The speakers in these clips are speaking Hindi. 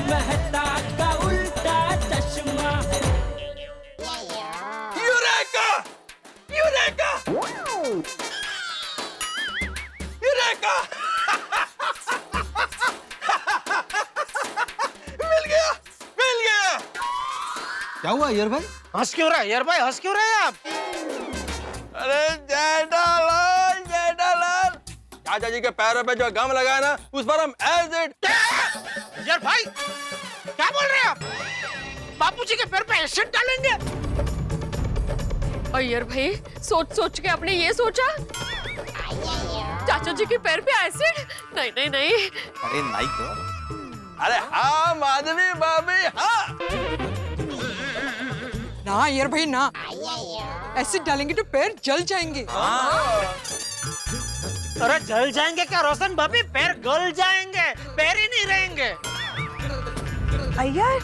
मेहता का उल्टा चश्मा। यूरेका! यूरेका! यूरेका! मिल गया! मिल गया! क्या हुआ यार भाई? हंस क्यों रहा है यार भाई, हंस क्यों रहे हैं आप? अरे जेठालाल, जेठालाल, चाचा जी के पैरों पे जो गम लगा ना, उस पर हम एसिड। यार भाई क्या बोल रहे हैं आप? बापूजी के पैर पे एसिड डालेंगे? अय्यर भाई सोच सोच के आपने ये सोचा? चाचा जी के पैर पे एसिड? नहीं नहीं नहीं। अरे नहीं तो। अरे हाँ माधवी भाभी, हाँ। ना यार भाई ना, एसिड डालेंगे तो पैर जल जाएंगे। अरे जल जाएंगे क्या रोशन भाभी, पैर गल जाएंगे, पैर ही नहीं रहेंगे। अय्यर,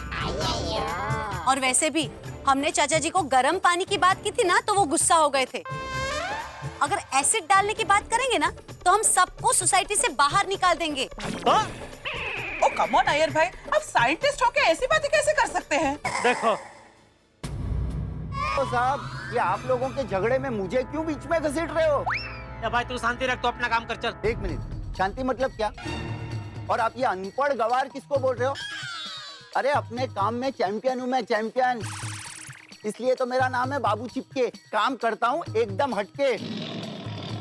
और वैसे भी हमने चाचा जी को गर्म पानी की बात की थी ना, तो वो गुस्सा हो गए थे। अगर एसिड डालने की बात करेंगे ना, तो हम सबको सोसाइटी से बाहर निकाल देंगे। ओ कम ऑन अय्यर भाई, आप साइंटिस्ट होके ऐसी बातें कैसे कर सकते हैं? देखो तो साहब, ये आप लोगों के झगड़े में मुझे क्यों बीच में घसीट रहे हो? या भाई तू शांति रख, तो अपना काम कर चल। एक मिनट, शांति मतलब क्या? और आप ये अनपढ़ गवार किसको बोल रहे हो? अरे अपने काम में चैंपियन हूँ मैं, चैंपियन। इसलिए तो मेरा नाम है बाबू चिपके। काम करता हूँ एकदम हटके।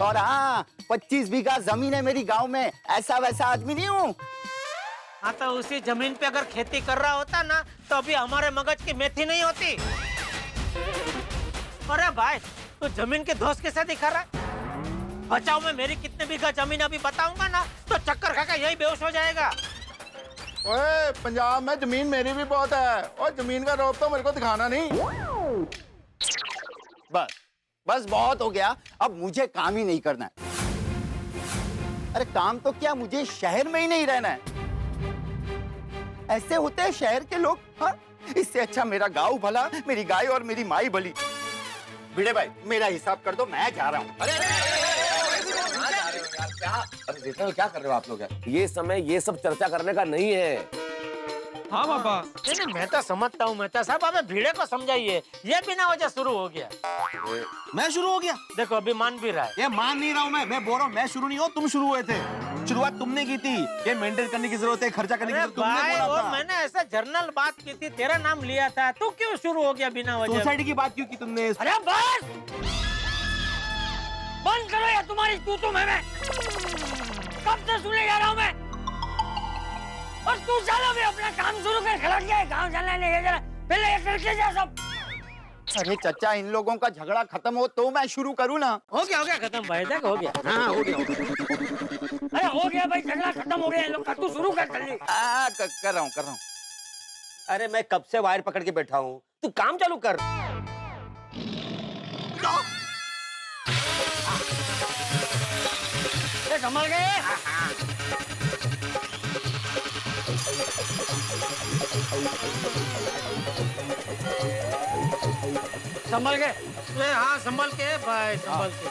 और हाँ, 25 बीघा जमीन है मेरी गांव में, ऐसा वैसा आदमी नहीं हूँ। हाँ तो उसी जमीन पे अगर खेती कर रहा होता ना, तो अभी हमारे मगज की मेथी नहीं होती। अरे भाई तो जमीन के दोस्त कैसे दिखा रहा है? बचाओ में मेरी कितने बीघा जमीन अभी बताऊंगा ना, तो चक्कर खाकर यही बेहोश हो जाएगा। ओए, पंजाब में जमीन मेरी भी बहुत है, और जमीन का रौब तो मेरे को दिखाना नहीं। बस बस बहुत हो गया, अब मुझे काम ही नहीं करना है। अरे काम तो क्या, मुझे शहर में ही नहीं रहना है। ऐसे होते हैं शहर के लोग, हाँ? इससे अच्छा मेरा गांव भला, मेरी गाय और मेरी माई भली। भिड़े भाई मेरा हिसाब कर दो, मैं जा रहा हूँ। अरे क्या कर रहे हो आप लोग यार? ये समय ये सब चर्चा करने का नहीं है। हाँ पापा। नहीं मैं तो समझता हूँ मेहता साहब, हमें भीड़े को समझाइए, ये बिना वजह शुरू हो गया। मैं शुरू हो गया? देखो अभी मान भी रहा है। ये मान नहीं रहा हूँ मैं बोल रहा हूँ मैं शुरू नहीं हूँ, तुम शुरू हुए थे। शुरुआत तुमने की थी। ये मेंटेन करने की जरूरत है, खर्चा करने की जरूरत तुमने बोला वो था। मैंने ऐसा जर्नल बात की थी, तेरा नाम लिया था, तू क्यों शुरू हो गया बिना वजह? सोसाइटी की बात क्यों की तुमने? अरे बस बंद करो यार तुम्हारी तू मैं कब से सुने जा रहा हूँ मैं। और तू चलो भी अपना काम शुरू कर, खड़ा गया है गाँव जाना नहीं है, जरा पहले ये करके जा सब। अरे चचा, इन लोगों का झगड़ा खत्म हो तो मैं शुरू करूँ ना। हो गया खत्म भाई, तक हो गया। हाँ हो गया। अरे हो गया भाई, झगड़ा खत्म हो गया, लोग तू शुरू कर जल्दी। कर रहा हूँ। अरे मैं कब से वायर पकड़ के बैठा हूँ, तू काम चालू कर। संभल गए। संभल गए? हाँ संभल के भाई, संभल के।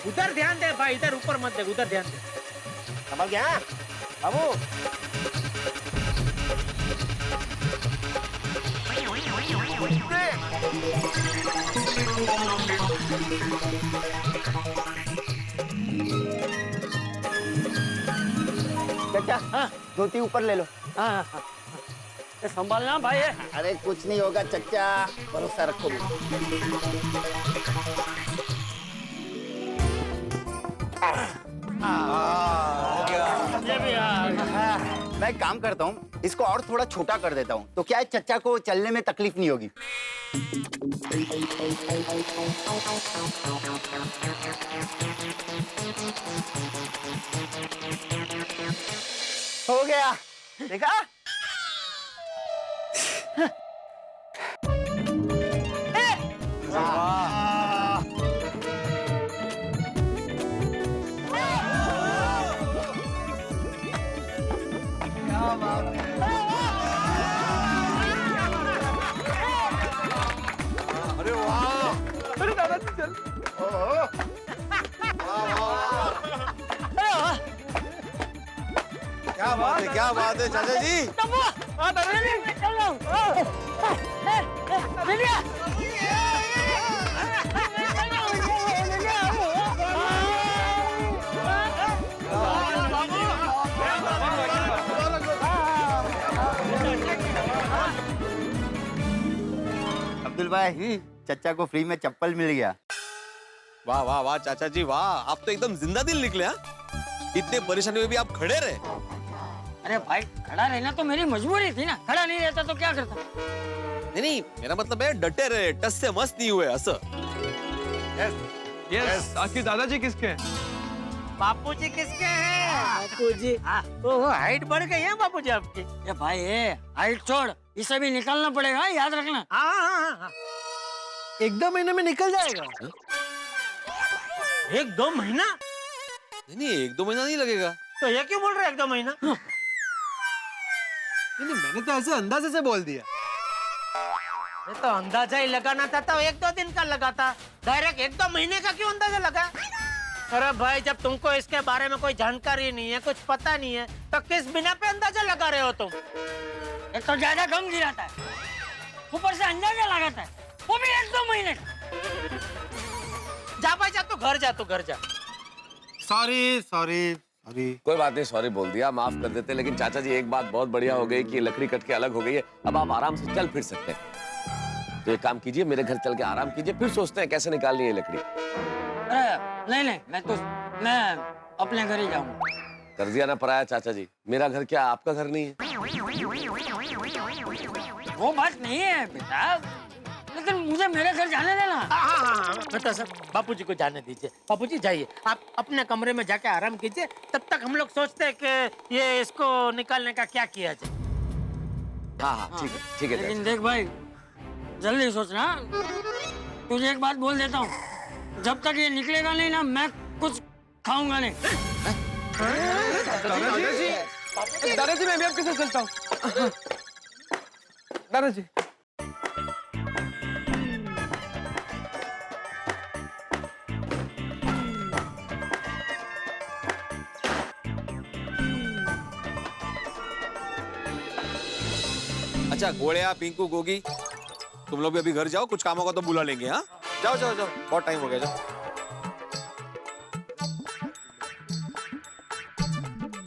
उधर ध्यान दे भाई, इधर ऊपर मत देख, उधर ध्यान दे। समझ गया बाबू? चचा, हाँ, धोती ऊपर ले लो। हाँ संभालना भाई। अरे कुछ नहीं होगा चचा, भरोसा रखो। ये भी मैं एक काम करता हूँ, इसको और थोड़ा छोटा कर देता हूँ, तो क्या है चचा को चलने में तकलीफ नहीं होगी। हो गया, देखा? क्या बात है चाचा जी। तब्बू चल रहा हूँ लिलिया अब्दुल भाई चचा को फ्री में चप्पल मिल गया। वाह वाह वाह चाचा जी वाह, आप तो एकदम जिंदा दिल निकले। हाँ, इतने परेशानी में भी आप खड़े रहे। अरे भाई खड़ा रहना तो मेरी मजबूरी थी ना, खड़ा नहीं रहता तो क्या करता। नहीं मेरा मतलब है डटे रहे, टस से मस्त नहीं हुए असं। यस आपके दादाजी किसके हैं? बापूजी किसके हैं? बापूजी वो हाइट बढ़ गई है बापूजी आपकी। ये भाई ये हाइट छोड़, इसे भी निकालना पड़ेगा, याद रखना। हाँ। 1-2 महीने में निकल जाएगा। 1-2 महीना? नहीं 1-2 महीना नहीं लगेगा। तो ये क्यों बोल रहे 1-2 महीना? नहीं मैंने तो ऐसे अंदाजे से बोल दिया। ये तो अंदाजा ही लगाना था तो 1-2 दिन का लगा था, डायरेक्ट 1-2 महीने का क्यों अंदाजा लगा? अरे भाई जब तुमको इसके बारे में कोई जानकारी नहीं है, कुछ पता नहीं है, तो किस बिना पे अंदाजा लगा रहे हो तुम? एक तो ज्यादा कम गिराता है, ऊपर से अंदाजा लगाता है, वो भी 1-2 महीने का। जा भाई जा, तू घर जा। सॉरी कोई बात नहीं, सॉरी बोल दिया, माफ कर देते। लेकिन चाचा जी एक बात बहुत बढ़िया हो गई कि लकड़ी कट के अलग हो गई है, अब आप आराम से चल फिर सकते हैं। तो एक काम कीजिए, मेरे घर चल के आराम कीजिए, फिर सोचते हैं कैसे निकालनी है लकड़ी। अरे नहीं मैं अपने घर ही जाऊंगा। कर दिया ना पराया चाचा जी, मेरा घर क्या आपका घर नहीं है? वो बात नहीं है बेटा, लेकिन मुझे मेरे घर जाने देना। हाँ, बेटा सर बापूजी को जाने दीजिए। बापूजी जाइए, आप अपने कमरे में जाके आराम कीजिए, तब तक हम लोग सोचते हैं कि ये इसको निकालने का क्या किया जाए। हाँ ठीक है लेकिन देख भाई जल्दी सोचना, तुझे एक बात बोल देता हूँ, जब तक ये निकलेगा नहीं ना मैं कुछ खाऊंगा नहीं। दादाजी मैं भी आपके साथ चलता हूँ। दादाजी अच्छा गोड़िया पिंकू गोगी, तुम लोग भी अभी घर जाओ, कुछ काम होगा तो बुला लेंगे। हाँ जाओ, बहुत टाइम हो गया। जाओ।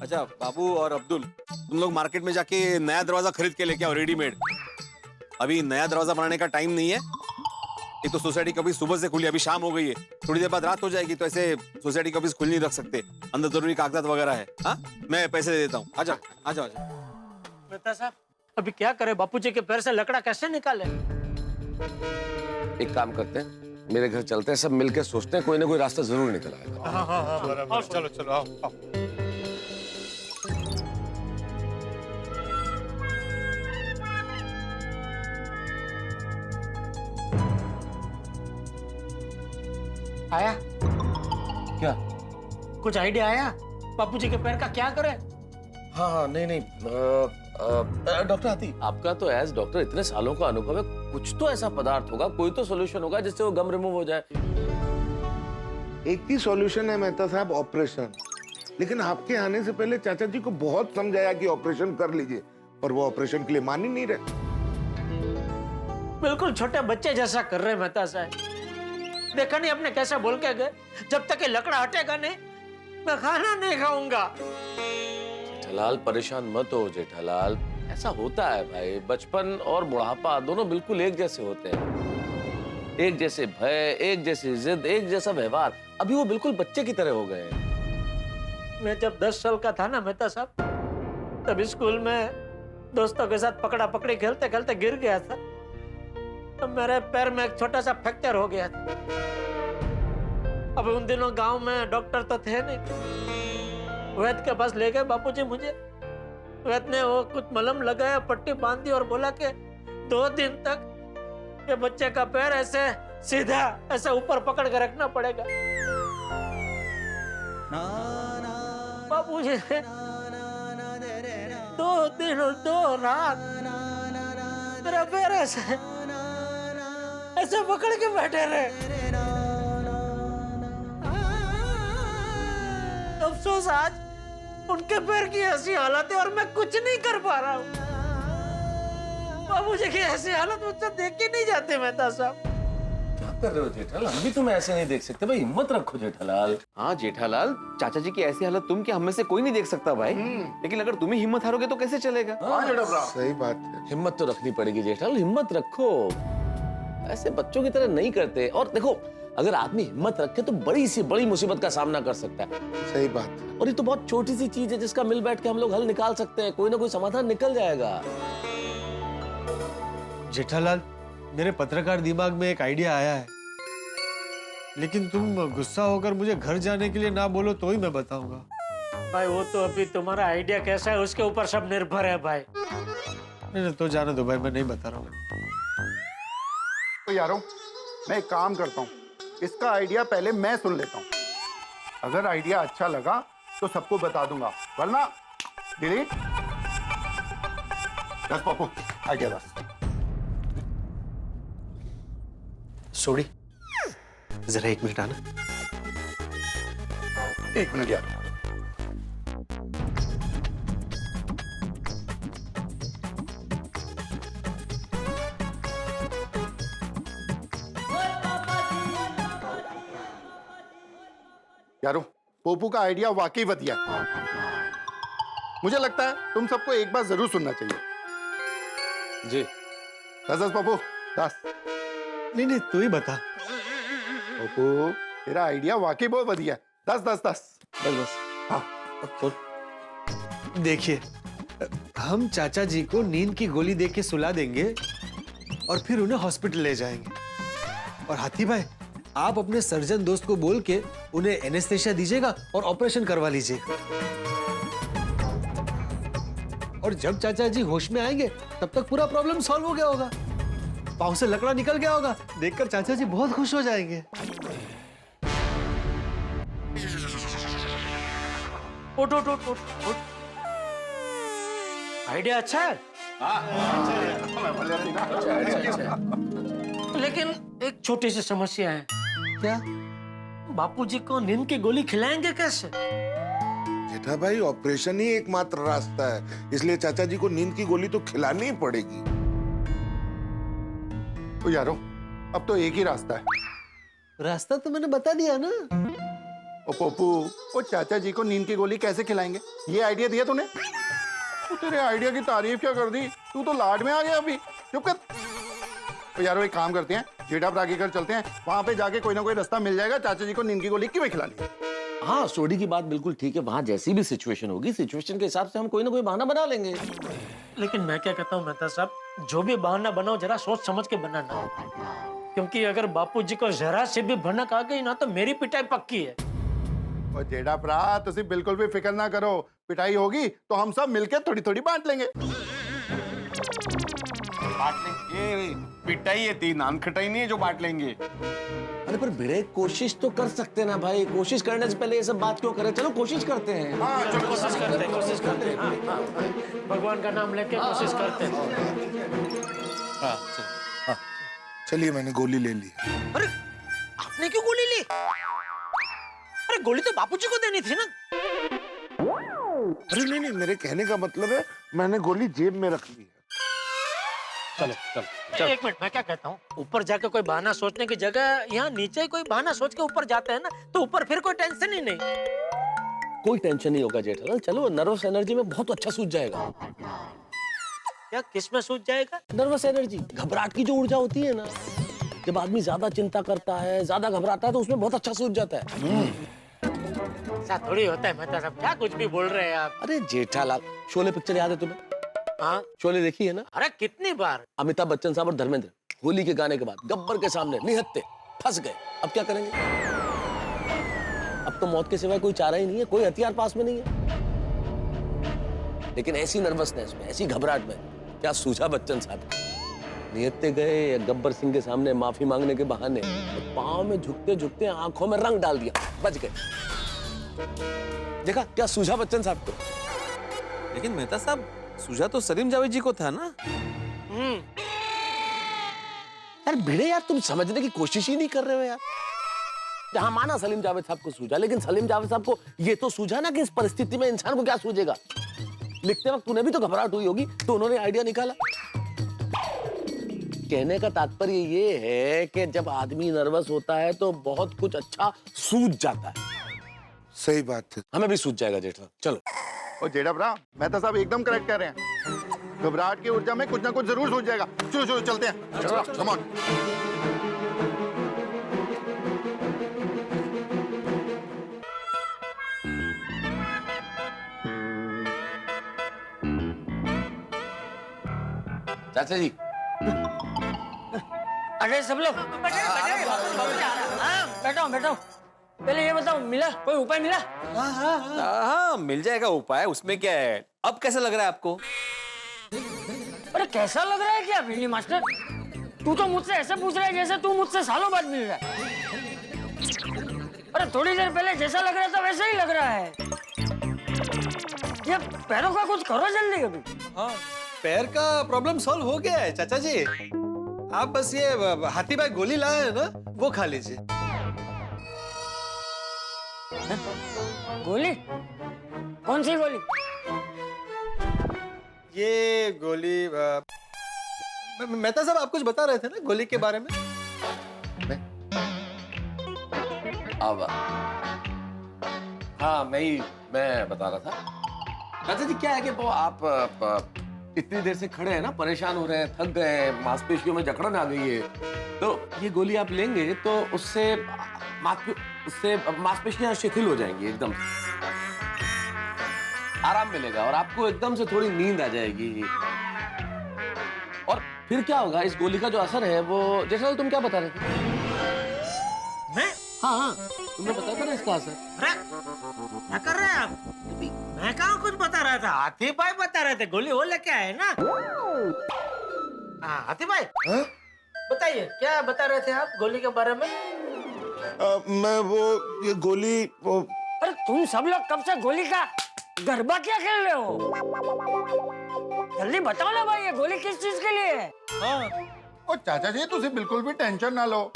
अच्छा बाबू और अब्दुल, तुम लोग मार्केट में जाके नया दरवाजा खरीद के लेके आओ, रेडीमेड। अभी नया दरवाजा बनाने का टाइम नहीं है। ये तो सोसाइटी कभी सुबह से खुली, अभी शाम हो गई है, थोड़ी देर बाद रात हो जाएगी, तो ऐसे सोसाइटी कभी खुल नहीं रख सकते, अंदर जरूरी कागजात वगैरह है। हाँ मैं पैसे दे देता हूँ, आ जाओ। बेटा साहब अभी क्या करे, बापूजी के पैर से लकड़ा कैसे निकाले? एक काम करते हैं, मेरे घर चलते हैं, सब मिलके सोचते हैं, कोई ना कोई रास्ता जरूर निकल आएगा। चलो आओ। आया क्या? कुछ आइडिया आया बापूजी के पैर का क्या करे? हाँ नहीं डॉक्टर हाथी, आपका तो एज डॉक्टर इतने सालों का अनुभव है, कुछ तो ऐसा पदार्थ होगा, कोई तो सॉल्यूशन होगा जिससे वो गम रिमूव हो जाए। एक ही सॉल्यूशन है मेहता साहब, ऑपरेशन। लेकिन आपके आने से पहले चाचा जी को बहुत समझाया कि ऑपरेशन कर लीजिए, पर वो ऑपरेशन के लिए मान ही नहीं रहे। बिल्कुल छोटे बच्चे जैसा कर रहे मेहता साहब, देखा नहीं आपने कैसा बोल के गए, जब तक ये लकड़ा हटेगा नहीं मैं खाना नहीं खाऊंगा। जेठालाल परेशान मत हो जेठालाल, ऐसा होता है भाई, बचपन और बुढ़ापा दोनों बिल्कुल एक जैसे होते हैं, एक जैसे भय, एक जैसी जिद, एक जैसा व्यवहार, अभी वो बिल्कुल बच्चे की तरह हो गए हैं। मैं जब 10 साल का था ना मेहता साहब, तब स्कूल में दोस्तों के साथ पकड़ा पकड़ी खेलते खेलते गिर गया था, तब मेरे पैर में एक छोटा सा फ्रैक्चर हो गया था। अब उन दिनों गांव में डॉक्टर तो थे नहीं, वैद्य के पास ले गए बापूजी मुझे, वैद्य ने वो कुछ मलहम लगाया, पट्टी बांध दी और बोला कि 2 दिन तक ये बच्चे का पैर ऐसे सीधा ऐसे ऊपर पकड़ के रखना पड़ेगा। बापूजी ने 2 दिन और 2 रात मेरा पैर ऐसे पकड़ के बैठे रहे। अफसोस आज उनके पैर की ऐसी हालत है और मैं कुछ नहीं कर पा रहा हूँ। बाबूजी की ऐसी हालत मुझसे देख के नहीं जाते मेहता साहब। क्या कर रहे हो जेठालाल? हम भी तुम्हें ऐसे नहीं देख सकते भाई, हिम्मत रखो जेठालाल। हाँ जेठालाल, चाचा जी की ऐसी हालत तुम क्या हम में से कोई नहीं देख सकता भाई। लेकिन अगर तुम ही हिम्मत हारोगे तो कैसे चलेगा? सही बात है। हिम्मत तो रखनी पड़ेगी जेठालाल, हिम्मत रखो। ऐसे बच्चों की तरह नहीं करते। और देखो, अगर आदमी हिम्मत रखे तो बड़ी सी बड़ी मुसीबत का सामना कर सकता है। सही बात है। और ये तो बहुत छोटी सी चीज है जिसका मिल बैठ के हम लोग हल निकाल सकते हैं। कोई ना कोई समाधान निकल जाएगा। जेठालाल, मेरे पत्रकार दिमाग में एक आइडिया आया है, लेकिन तुम गुस्सा होकर मुझे घर जाने के लिए ना बोलो तो ही मैं बताऊंगा। भाई वो तो अभी तुम्हारा आइडिया कैसा है उसके ऊपर सब निर्भर है भाई। नहीं तो जाने दो भाई, मैं नहीं बता रहा हूँ। तो यारों, मैं एक काम करता हूँ, इसका आइडिया पहले मैं सुन लेता हूँ। अगर आइडिया अच्छा लगा तो सबको बता दूंगा, वरना डिलीट। दस पप्पू, आइडिया 10। सोडी, जरा 1 मिनट आना। 1 मिनट यार। यारो, पोपू का आइडिया वाकई बढ़िया है। मुझे लगता है तुम सबको एक बार जरूर सुनना चाहिए। जी 10 पप्पू 10। नहीं तू ही बता। पोपू, तेरा आइडिया वाकई बहुत बढ़िया है। 10 10 10। बस हाँ। देखिए, हम चाचा जी को नींद की गोली दे के सुला देंगे और फिर उन्हें हॉस्पिटल ले जाएंगे। और हाथी भाई, आप अपने सर्जन दोस्त को बोल के उन्हें एनेस्थेशिया दीजिएगा और ऑपरेशन करवा लीजिएगा। और जब चाचा जी होश में आएंगे तब तक पूरा प्रॉब्लम सॉल्व हो गया होगा। पाँव से लकड़ा निकल गया होगा। देखकर चाचा जी बहुत खुश हो जाएंगे। उठ उठ उठ उठ उठ। आइडिया अच्छा है, लेकिन एक छोटी सी समस्या है। क्या? बापूजी को नींद की गोली खिलाएंगे कैसे? जेठा भाई, ऑपरेशन ही एकमात्र रास्ता है, इसलिए चाचा जी को नींद की गोली तो खिलानी ही पड़ेगी। तो यारो, अब तो एक ही रास्ता है। रास्ता तो मैंने बता दिया ना। ओ पोपू, वो चाचा जी को नींद की गोली कैसे खिलाएंगे? ये आइडिया दिया तूने? तू तेरे आइडिया की तारीफ क्या कर दी? तू तो लाड में आ गया अभी। चुप कर। तो यारो, एक काम करते हैं, जेठा प्रागिकर चलते हैं, वहां पे जाके कोई ना कोई रास्ता मिल जाएगा चाचा जी को नींद की गोली क्यों खिलानी है। हाँ, सोडी की बात बिल्कुल ठीक है। वहां जैसी भी सिचुएशन होगी, सिचुएशन के हिसाब से हम कोई ना कोई बहाना बना लेंगे। लेकिन मैं क्या कहता हूँ मेहता साहब, जो भी बहाना बनाओ जरा सोच समझ के बनाना, क्योंकि अगर बापूजी को जरा से भी भनक आ गई ना तो मेरी पिटाई पक्की है। और जेठा प्रा, तुसी बिल्कुल भी फिक्र ना करो, पिटाई होगी तो हम सब मिलकर थोड़ी थोड़ी बांट लेंगे। पिटाई है, 3 आन खटाई नहीं है जो बांट लेंगे। अरे पर भिड़े, कोशिश तो कर सकते ना भाई। कोशिश करने से पहले ये सब बात क्यों करें? चलो कोशिश करते हैं। हाँ चलो, कोशिश करते हैं, कोशिश करते हैं। हाँ, हाँ, भगवान का नाम लेके कोशिश करते हैं। चलिए, मैंने गोली ले ली। अरे आपने क्यों गोली ली? अरे गोली तो बापूजी को देनी थी ना। अरे नहीं, मेरे कहने का मतलब है मैंने गोली जेब में रख ली है। चलो चलो, एक मिनट, मैं क्या कहता हूँ, ऊपर जाके कोई बहाना सोचने की जगह यहाँ नीचे कोई बहाना सोच के ऊपर जाते हैं ना, तो ऊपर फिर कोई टेंशन ही नहीं। कोई टेंशन नहीं होगा जेठालाल। चलो, नर्वस एनर्जी में बहुत अच्छा सूझ जाएगा। क्या किस में सूझ जाएगा? नर्वस एनर्जी, घबराहट की जो ऊर्जा होती है ना, जब आदमी ज्यादा चिंता करता है, ज्यादा घबराता है, तो उसमें बहुत अच्छा सूझ जाता है। ऐसा थोड़ी होता है मेहता साहब, क्या कुछ भी बोल रहे हैं आप। अरे जेठालाल, शोले पिक्चर याद है तुम्हें? हाँ, शोले देखी है ना? अरे कितनी बार। अमिताभ बच्चन साहब और धर्मेंद्र होली के गाने के बाद गब्बर के सामने निहत्थे फंस गए। अब क्या करेंगे? अब तो मौत के सिवाय कोई चारा ही नहीं है, कोई हथियार पास में नहीं है। लेकिन ऐसी नर्वसनेस में, ऐसी घबराहट में क्या सूझा बच्चन साहब? निहत्थे गए गब्बर सिंह के सामने माफी मांगने के बहाने, तो पांव में झुकते झुकते आंखों में रंग डाल दिया, बच गए। देखा क्या सूझा बच्चन साहब को? लेकिन मेहता साहब, सूझा तो सलीम जावेद जी को था ना। यार भिड़े यार, तुम समझने की कोशिश ही नहीं कर रहे हो यार। जहां माना सलीम जावेद साहब को सूझा, लेकिन सलीम जावेद साहब को ये तो सूझा ना कि इस परिस्थिति में इंसान को क्या सूझेगा। लिखते वक्त उन्हें भी तो घबराहट हुई होगी, तो उन्होंने आइडिया निकाला। कहने का तात्पर्य ये है कि जब आदमी नर्वस होता है तो बहुत कुछ अच्छा सूझ जाता है। सही बात है। हमें भी सूझ जाएगा जेठा, चलो। और जेठा भरा, मेहता साहब एकदम करेक्ट कह रहे हैं। घबराहट की ऊर्जा में कुछ ना कुछ जरूर सूझ जाएगा। चलो चलो चलते हैं। चलो कम ऑन। चाचा जी, अरे सब लोग बैठो बैठो। पहले ये बताओ, मिला कोई उपाय मिला? हाँ, मिल जाएगा उपाय, उसमें क्या है। अब कैसा लग रहा है आपको? अरे कैसा लग रहा है क्या भिंडी मास्टर? तू तो मुझसे ऐसे पूछ रहा है जैसे तू मुझसे सालों बाद मिल रहा है। अरे थोड़ी देर पहले जैसा लग रहा था वैसे ही लग रहा है। ये पैरों का कुछ करो जल्दी कभी। हाँ, पैर का प्रॉब्लम सॉल्व हो गया है चाचा जी। आप बस ये हाथी भाई गोली लाए हैं ना, वो खा लीजिए। गोली? कौन सी गोली? ये गोली मेहता साहब आप कुछ बता रहे थे ना गोली के बारे में? अब हाँ, मैं बता रहा था चाचा जी, क्या है कि वो आप इतनी देर से खड़े हैं ना, परेशान हो रहे हैं, थक गए हैं, मांसपेशियों में जकड़न आ गई है, तो ये गोली आप लेंगे तो उससे मांसपेशियां शिथिल हो जाएंगी, एकदम आराम मिलेगा और आपको एकदम से थोड़ी नींद आ जाएगी। और फिर क्या होगा, इस गोली का जो असर है वो, जैसा तुम क्या बता रहे थे? मैं? हाँ, तुमने बताया था ना इसका असर। क्या कर रहे हैं आप? मैं कहाँ कुछ बता रहा था, हाथी भाई बता रहे थे। गोली वो लेके आए ना। हाँ हाथी भाई, बताइए क्या बता रहे थे आप गोली के बारे में? मैं ये गोली अरे तुम सब लोग कब से गोली का गरबा क्या खेल रहे हो? जल्दी बताओ ना भाई, ये गोली किस चीज के लिए है? और चाचा जी तुझे बिल्कुल भी टेंशन ना लो।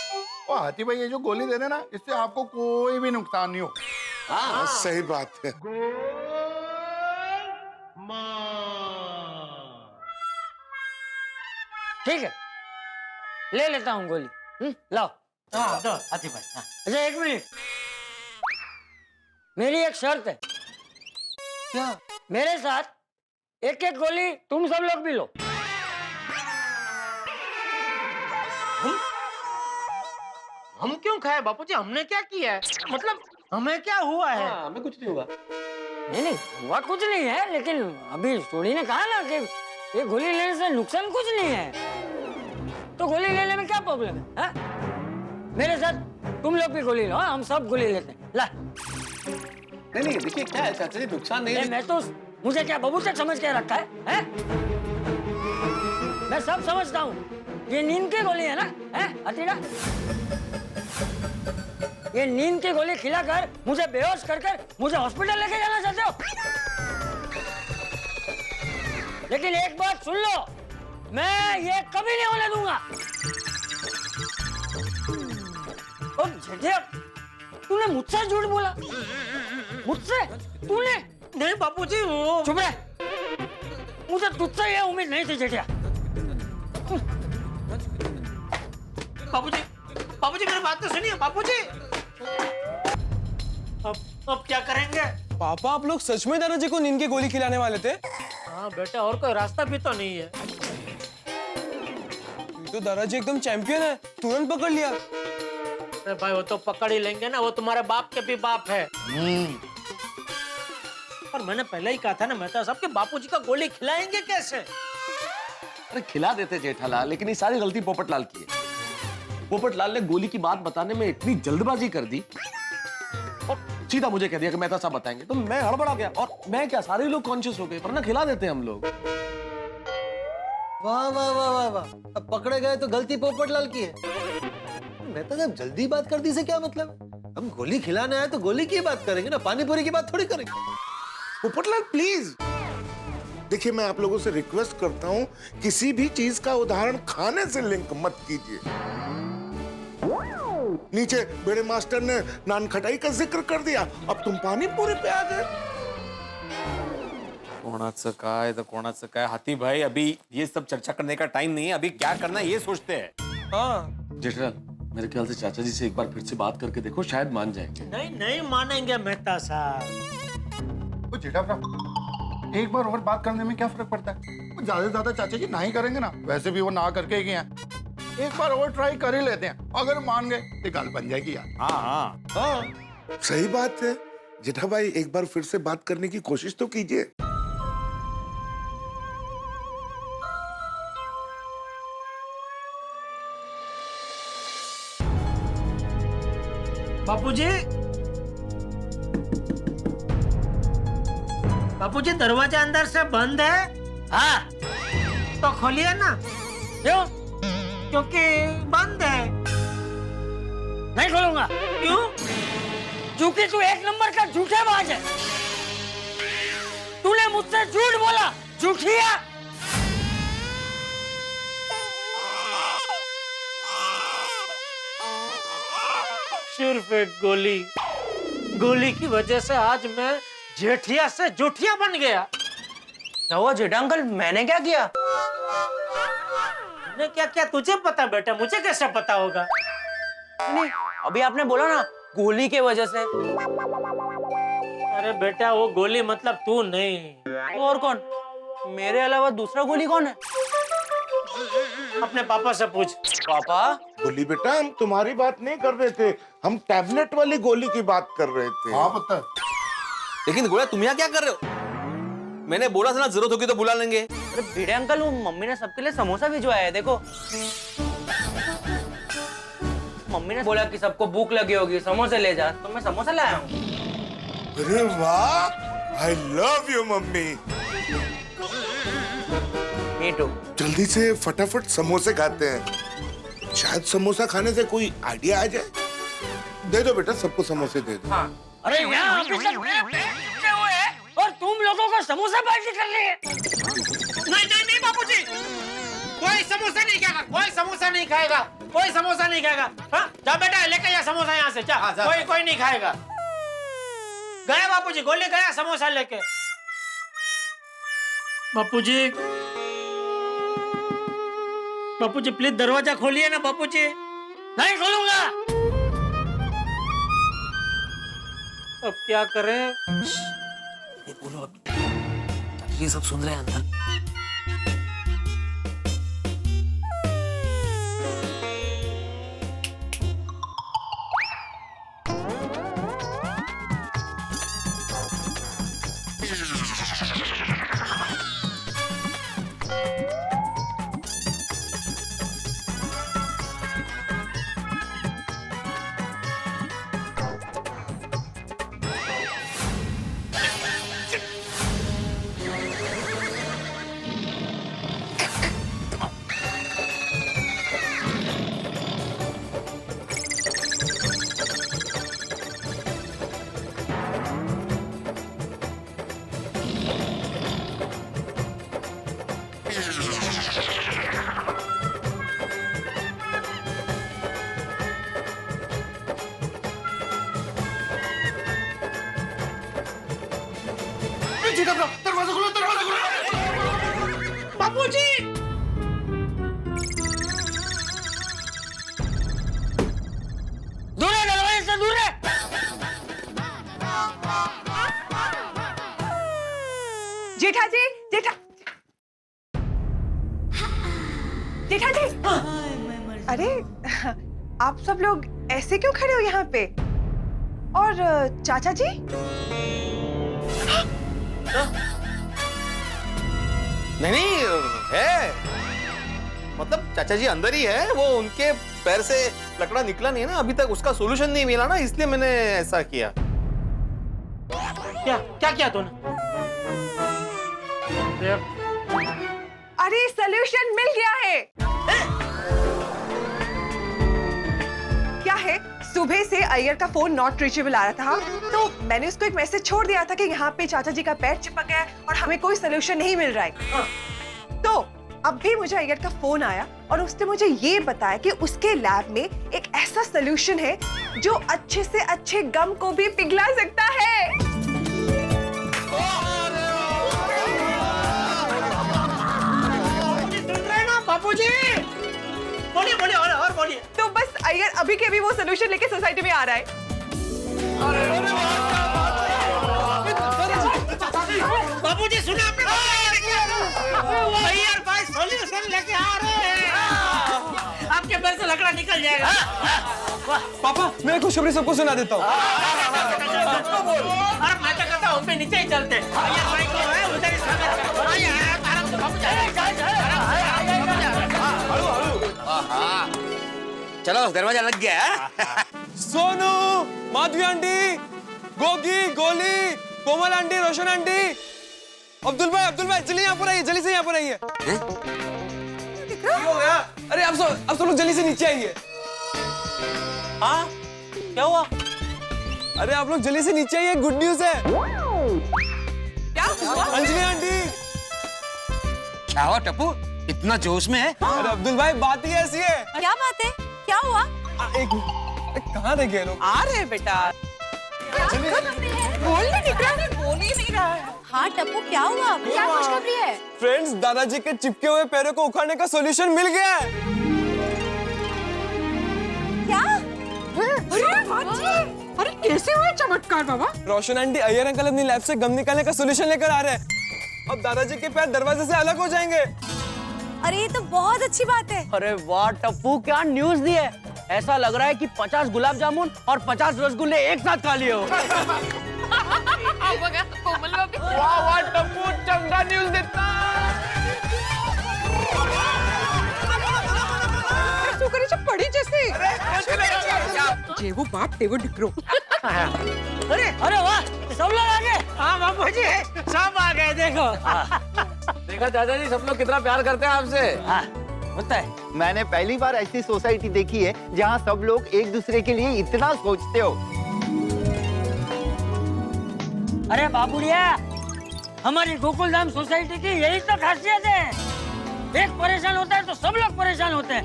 और हाथी भाई ये जो गोली दे रहे ना, इससे आपको कोई भी नुकसान नहीं हो। हाँ, सही बात है। ठीक है, ले लेता हूँ गोली। लाओ। हाँ, दो हाथी भाई। हाँ। अच्छा एक मिनट, मेरी एक शर्त है। क्या? मेरे साथ एक एक गोली तुम सब लोग भी लो। हम क्यों खाए बापूजी? हमने क्या किया है? मतलब हमें क्या हुआ है? हमें कुछ नहीं हुआ। नहीं हुआ कुछ नहीं है, लेकिन अभी सोनी ने कहा ना कि ये गोली लेने से नुकसान कुछ नहीं है, तो गोली लेने में क्या प्रॉब्लम है? हा? मेरे साथ तुम लोग भी गोली लो। हम सब गोली लेते हैं। ला। नहीं, देखिए क्या है चाचा जी, नुकसान नहीं है। मैं तो, मुझे क्या बबूचक समझ के रखा है? मैं सब समझता हूँ। ये नींद की गोली है ना? हतीड़ा, ये नींद की गोली खिलाकर मुझे बेहोश कर मुझे हॉस्पिटल लेके जाना चाहते हो? लेकिन एक बात सुन लो, मैं ये कभी नहीं होने दूंगा। और जेठिया, तूने मुझसे झूठ बोला? मुझसे? तूने? नहीं बापूजी, वो चुप रह। मुझे तुझसे ये उम्मीद नहीं थी जेठिया। बापूजी मेरी बात तो सुनिए बापूजी। अब क्या करेंगे? पापा, आप लोग सच में दादाजी को नींद की गोली खिलाने वाले थे? हाँ बेटा, और कोई रास्ता भी तो नहीं है। तो दादाजी एकदम चैंपियन है, तुरंत पकड़ लिया। अरे भाई वो तो पकड़ ही लेंगे ना, वो तुम्हारे बाप के भी बाप है। और मैंने पहले ही कहा था ना मेहता साहब कि बापूजी का गोली खिलाएंगे कैसे? अरे खिला देते जेठालाल, लेकिन ये सारी गलती पोपटलाल की है। पोपटलाल ने गोली की बात बताने में इतनी जल्दबाजी कर दी और सीधा मुझे कह दिया कि मेहता साहब बताएंगे, तो मैं हड़बड़ा गया। और मैं क्या, सारे लोग कॉन्शियस हो गए, वरना खिला देते हम लोग। वाह वाह वाह वाह वाह, अब पकड़े गए तो गलती पोपटलाल की है। मेहता साहब जल्दी बात कर दी से क्या मतलब? हम गोली खिलाने आए तो गोली की बात करेंगे ना, पानी पूरी की बात थोड़ी करेंगे। पोपटलाल प्लीज, देखिए मैं आप लोगों से रिक्वेस्ट करता हूँ, किसी भी चीज का उदाहरण खाने से लिंक मत कीजिए। नीचे बड़े मास्टर ने नान खटाई का जिक्र कर दिया, अब तुम पानी पूरी पे आ गए। कोणाचं काय तर कोणाचं काय। हाथी भाई, अभी ये सब चर्चा करने का टाइम नहीं है, अभी क्या करना है ये सोचते हैं। हाँ जेठालाल, मेरे ख्याल से चाचा जी से एक बार फिर से बात करके देखो, शायद मान जाएंगे। नहीं नहीं मानेंगे मेहता साहब। जेठा साहब, एक बार और बात करने में क्या फर्क पड़ता है? ज्यादा से ज्यादा चाचा जी ना ही करेंगे ना, वैसे भी वो ना करके ही गए हैं। एक बार और ट्राई कर ही लेते हैं, अगर मान गए तो गाल बन जाएगी यार। हाँ, सही बात है जेठा भाई, एक बार फिर से बात करने की कोशिश तो कीजिए। बापूजी, बापूजी दरवाजा अंदर से बंद है। हाँ तो खोलिए ना। क्यों? क्योंकि बंद है। नहीं खोलूंगा। क्यों? क्योंकि तू एक नंबर का झूठेबाज है। तूने मुझसे झूठ बोला, झूठिया। सिर्फ एक गोली की वजह से आज मैं जेठिया से जुठिया बन गया। क्या हुआ जेठा अंकल, मैंने क्या किया? मैंने क्या किया तुझे पता बेटा, मुझे कैसे पता होगा? नहीं, अभी आपने बोला ना गोली के वजह से। अरे बेटा वो गोली मतलब तू नहीं। तो और कौन? मेरे अलावा दूसरा गोली कौन है? अपने पापा से पूछ। पापा? गोली बेटा, हम तुम्हारी बात नहीं कर रहे थे, हम टैबलेट वाली गोली की बात कर रहे थे। हाँ पता। लेकिन गोया तुम यहाँ क्या कर रहे हो? मैंने बोला था ना, जरूरत होगी तो बुला लेंगे। अरे भिड़े अंकल, वो मम्मी ने सबके लिए समोसा भिजवाया है, देखो। मम्मी ने बोला कि सबको भूख लगी होगी, समोसे ले जा, तो मैं समोसा लाया हूँ। अरे वाह, I love you mummy. Me too. जल्दी से फटाफट समोसे खाते हैं, शायद समोसा खाने से कोई आइडिया आ जाए। दे दो बेटा, सबको समोसे दे दो। हाँ। अरे यहाँ अभी तक मेरे पैर टूटे हुए हैं और तुम लोगों को समोसा पार्टी कर ली है। नहीं नहीं नहीं बापूजी, कोई समोसा नहीं खाएगा, कोई समोसा नहीं खाएगा, कोई समोसा नहीं खाएगा। हाँ जा बेटा, लेके जा समोसा यहाँ से, जा। कोई नहीं खाएगा। गया बापूजी, गोली गया समोसा लेके। बापूजी, बापूजी प्लीज दरवाजा खोलिए ना बापूजी। नहीं खोलूंगा। अब क्या करें? बोलो, ये सब सुन रहे हैं अंदर। दरवाजा खोलो, दरवाजा खोलो। बापूजी, दूर है, दरवाजे से दूर है। जेठा जी, जेठा जी। अरे आप सब लोग ऐसे क्यों खड़े हो यहाँ पे? और चाचा जी? नहीं है, मतलब चाचा जी अंदर ही है, वो उनके पैर से लकड़ा निकला नहीं है ना अभी तक, उसका सोल्यूशन नहीं मिला ना, इसलिए मैंने ऐसा किया। क्या क्या किया तूने? अरे सॉल्यूशन मिल गया है। क्या है, सुबह से अय्यर का फोन नॉट रीचेबल आ रहा था, तो मैंने उसको एक मैसेज छोड़ दिया था कि यहाँ पे चाचा जी का पैर चिपक गया है और हमें कोई सॉल्यूशन नहीं मिल रहा है। तो अब भी मुझे अय्यर का फोन आया और उसने मुझे ये बताया कि उसके लैब में एक ऐसा सोल्यूशन है जो अच्छे से अच्छे गम को भी पिघला सकता है। बाबूजी, बोलिए बोलिए और बोलिए। तो बस अय्यर अभी के अभी वो सोल्यूशन लेके सोसाइटी में आ रहा है। बाबूजी सुना आपने? अय्यर भाई सॉल्यूशन लेके आ रहे हैं। आपके पैर से लकड़ा निकल जाएगा। पापा मैं खुशखबरी सबको सुना देता हूँ। अरे मैं तो कहता हूँ नीचे ही चलते। अय्यर भाई को है उधर ही सामने। आइए आराम से बाबूजी। चलो दरवाजा लग गया है। सोनू, माधवी आंटी, गोगी, गोली, कोमल आंटी, रोशन आंटी, अब्दुल भाई जल्दी यहाँ पर आइए, जल्दी से यहाँ पर आइए। क्या हो गया? अरे अब सब लोग जल्दी से नीचे आइए। हाँ क्या हुआ? अरे आप लोग जल्दी से नीचे आइए, गुड न्यूज है। क्या हुआ? अंजलि आंटी। क्या हुआ टप्पू? इतना जोश में है? अरे अब्दुल भाई बात ही ऐसी है। क्या बात है? क्या हुआ? कहाँ रह गए लोग? आ रहे हैं बेटा। बोल नहीं निकला है, बोल ही नहीं रहा है। हाँ टप्पू क्या हुआ? क्या खुशखबरी है? फ्रेंड्स, दादाजी के चिपके हुए पैरों को उखाड़ने का सॉल्यूशन मिल गया है। क्या? अरे कैसे हुआ चमत्कार बाबा? रोशन आंटी अय्यर अंकल अपनी लैब से गम निकालने का सॉल्यूशन लेकर आ रहे हैं। अब दादाजी के पैर दरवाजे से अलग हो जाएंगे। अरे ये तो बहुत अच्छी बात है। अरे वाह टप्पू क्या न्यूज दी है। ऐसा लग रहा है कि 50 गुलाब जामुन और 50 रसगुल्ले एक साथ खा लिए हो। कोमल भाभी। वाह टप्पू चंगा न्यूज देता। पड़ी जैसे जेवो बाप तेवो डिकरो। अरे वाह सब लोग आ गए। हाँ बाबूजी सब आ गए। देखो देखा दादाजी सब लोग कितना प्यार करते हैं आपसे। हाँ होता है। मैंने पहली बार ऐसी सोसाइटी देखी है जहाँ सब लोग एक दूसरे के लिए इतना सोचते हो। अरे बाबूड़िया, हमारी गोकुलधाम सोसाइटी की यही तो खासियत है। एक परेशान होता है तो सब लोग परेशान होते हैं,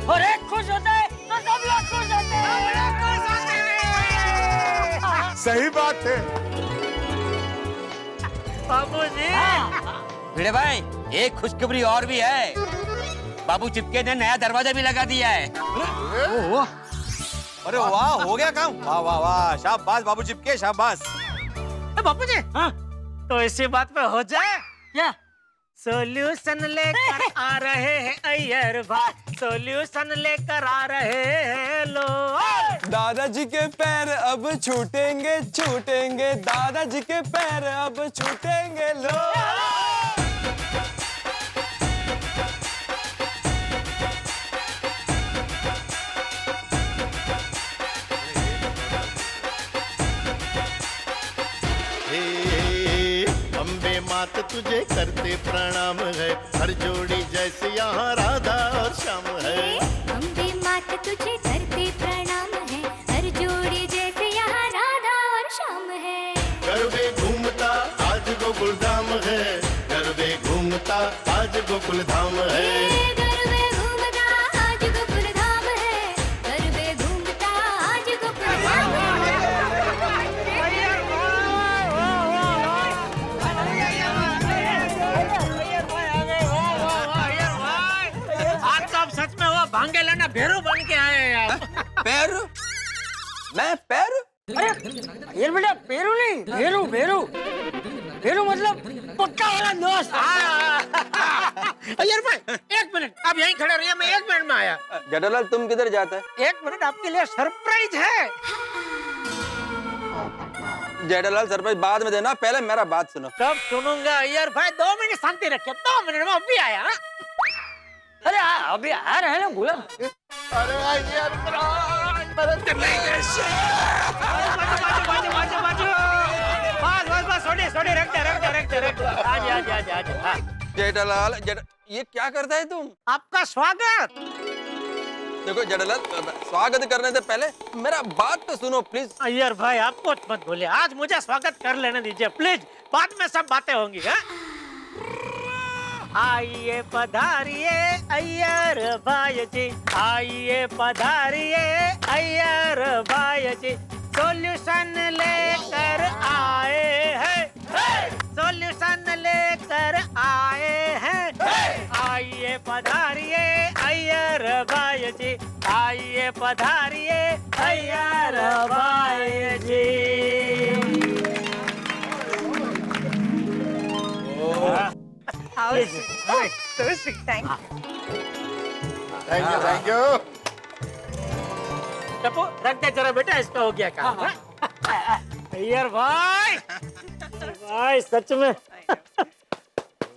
और एक खुश होता है तो सब लोग खुश होते हैं। सही बात है। बाबूजी। भिड़े भाई एक खुशखबरी और भी है। बाबू चिपके ने नया दरवाजा भी लगा दिया है। अरे वाह हो गया काम। वाह वाह वाह शाबाश बाबू चिपके शाबाश। बाबूजी हाँ तो इसी बात पे हो जाए। क्या? सोल्यूशन लेकर आ रहे हैं अय्यर भाई, सोल्यूशन लेकर आ रहे हैं लोग। दादाजी के पैर अब छूटेंगे छूटेंगे, दादाजी के पैर अब छूटेंगे लोग। अम्बे मात तुझे करते प्रणाम है, हर जोड़ी जैसे यहाँ राधा और श्याम है। अम्बे मात तुझे करते प्रणाम है, हर जोड़ी जैसे यहाँ राधा और श्याम है। गरबे घूमता आज गोकुलधाम है, गरबे घूमता आज गोकुलधाम है। गरबे घूमता आज गोकुलधाम है, गरबे घूमता आज गोकुलधाम है। आज तो आप सच में वो भांगे लाना भेरू बन के आए हैं यार। पैर? मैं पैर? अरे ये बेटा पेरू नहीं, भेरू भेरू भेरू मतलब पक्का वाला दोस्त। अय्यर भाई एक मिनट आप यहीं खड़े रहिए, मैं 1 मिनट में आया। जेठालाल तुम किधर जाते हैं? 1 मिनट आपके लिए सरप्राइज है। जेठालाल सरप्राइज बाद में देना, पहले मेरा बात सुनो। कब सुनूंगा अय्यर भाई, 2 मिनट शांति रखिए। 2 मिनट में अभी आया। हाँ? अरे अभी आ रहे हैं ना बोला। अरे यार जेठालाल ये क्या करता है तुम? आपका स्वागत। देखो जेठालाल स्वागत करने से पहले मेरा बात तो सुनो प्लीज। अय्यर भाई आप कुछ मत बोलिए, आज मुझे स्वागत कर लेने दीजिए प्लीज, बाद में सब बातें होंगी। आइए पधारिए अय्यर भाई जी, आइए पधारिए अय्यर भाई जी, सॉल्यूशन लेकर आए हैं, सॉल्यूशन लेकर आए हैं। आइए पधारिए अय्यर भाई जी, आइए पधारिए अय्यर भाई जी। How sweet. So sweet. Thank you. Thank you. Tappu रख दे जरा बेटा, इसका हो गया काम। अय्यर भाई, भाई सच में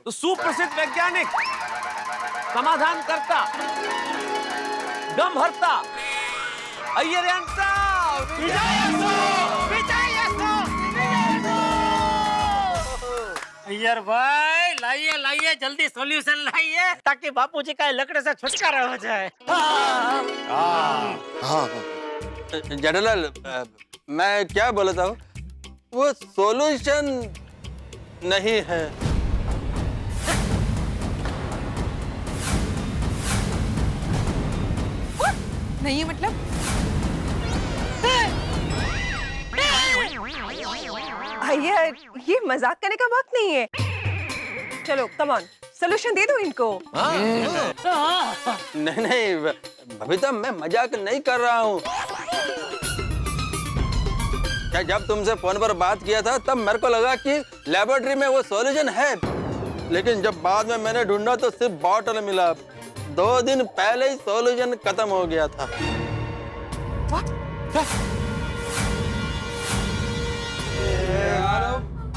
तो सुप्रसिद्ध वैज्ञानिक, समाधान करता, गम हरता, अय्यरयांचा विजयसो, विजयसो, विजयसो। अय्यर भाई लाइए लाइए, जल्दी सॉल्यूशन लाइए ताकि बापूजी का लकड़े से छुटकारा हो जाए। जेठालाल, मैं क्या बोला था, वो सॉल्यूशन नहीं है। नहीं मतलब? भैया ये मजाक करने का वक्त नहीं है। चलो कम ऑन, सोल्यूशन दे दो इनको। नहीं नहीं बबीता, मैं मजाक नहीं कर रहा हूँ। क्या जब तुमसे फोन पर बात किया था तब मेरे को लगा कि लेबोरेटरी में वो सॉल्यूशन है, लेकिन जब बाद में मैंने ढूंढा तो सिर्फ बॉटल मिला। 2 दिन पहले ही सॉल्यूशन खत्म हो गया था।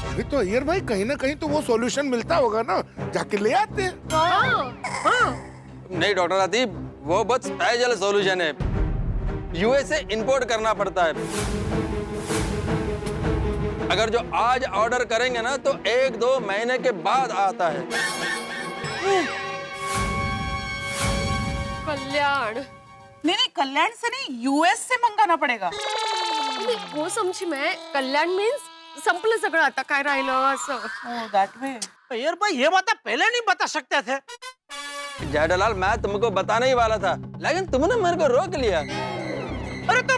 अभी तो अय्यर भाई कहीं ना कहीं तो वो सॉल्यूशन मिलता होगा ना, जाके ले आते हैं। नहीं डॉक्टर आदि, वो बहुत स्पेशल सॉल्यूशन है, यूएस से इंपोर्ट करना पड़ता है। अगर जो आज ऑर्डर करेंगे ना तो 1-2 महीने के बाद आता है। कल्याण, नहीं कल्याण से नहीं, यूएस से मंगाना पडेगा। नाही, हो समजी मैं, कल्याण मीन्स संपलं सगळं, आता काय राहिलं असं। Oh that way. अय्यर भाई ये बात पहले नहीं बता सकते थे। जेठालाल, मैं तुमको बताने ही वाला था, लेकिन तुमने मेरे को रोक लिया। अरे तो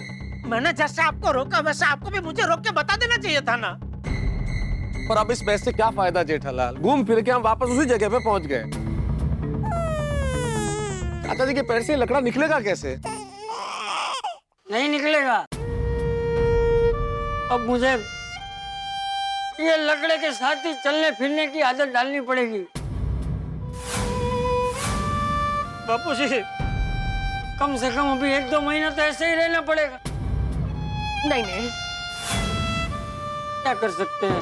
मैंने जैसे आपको रोका वैसे आपको भी मुझे रोक के बता देना चाहिए था ना। पर अब इस बहस से क्या फायदा जेठालाल, घूम फिर के हम वापस उसी जगह पे पहुंच गए। चाचा जी के पैर से लकड़ा निकलेगा कैसे? नहीं निकलेगा। अब मुझे ये लकड़े के साथ ही चलने फिरने की आदत डालनी पड़ेगी। बापूजी, कम से कम अभी 1-2 महीना तो ऐसे ही रहना पड़ेगा। नहीं नहीं, क्या कर सकते हैं?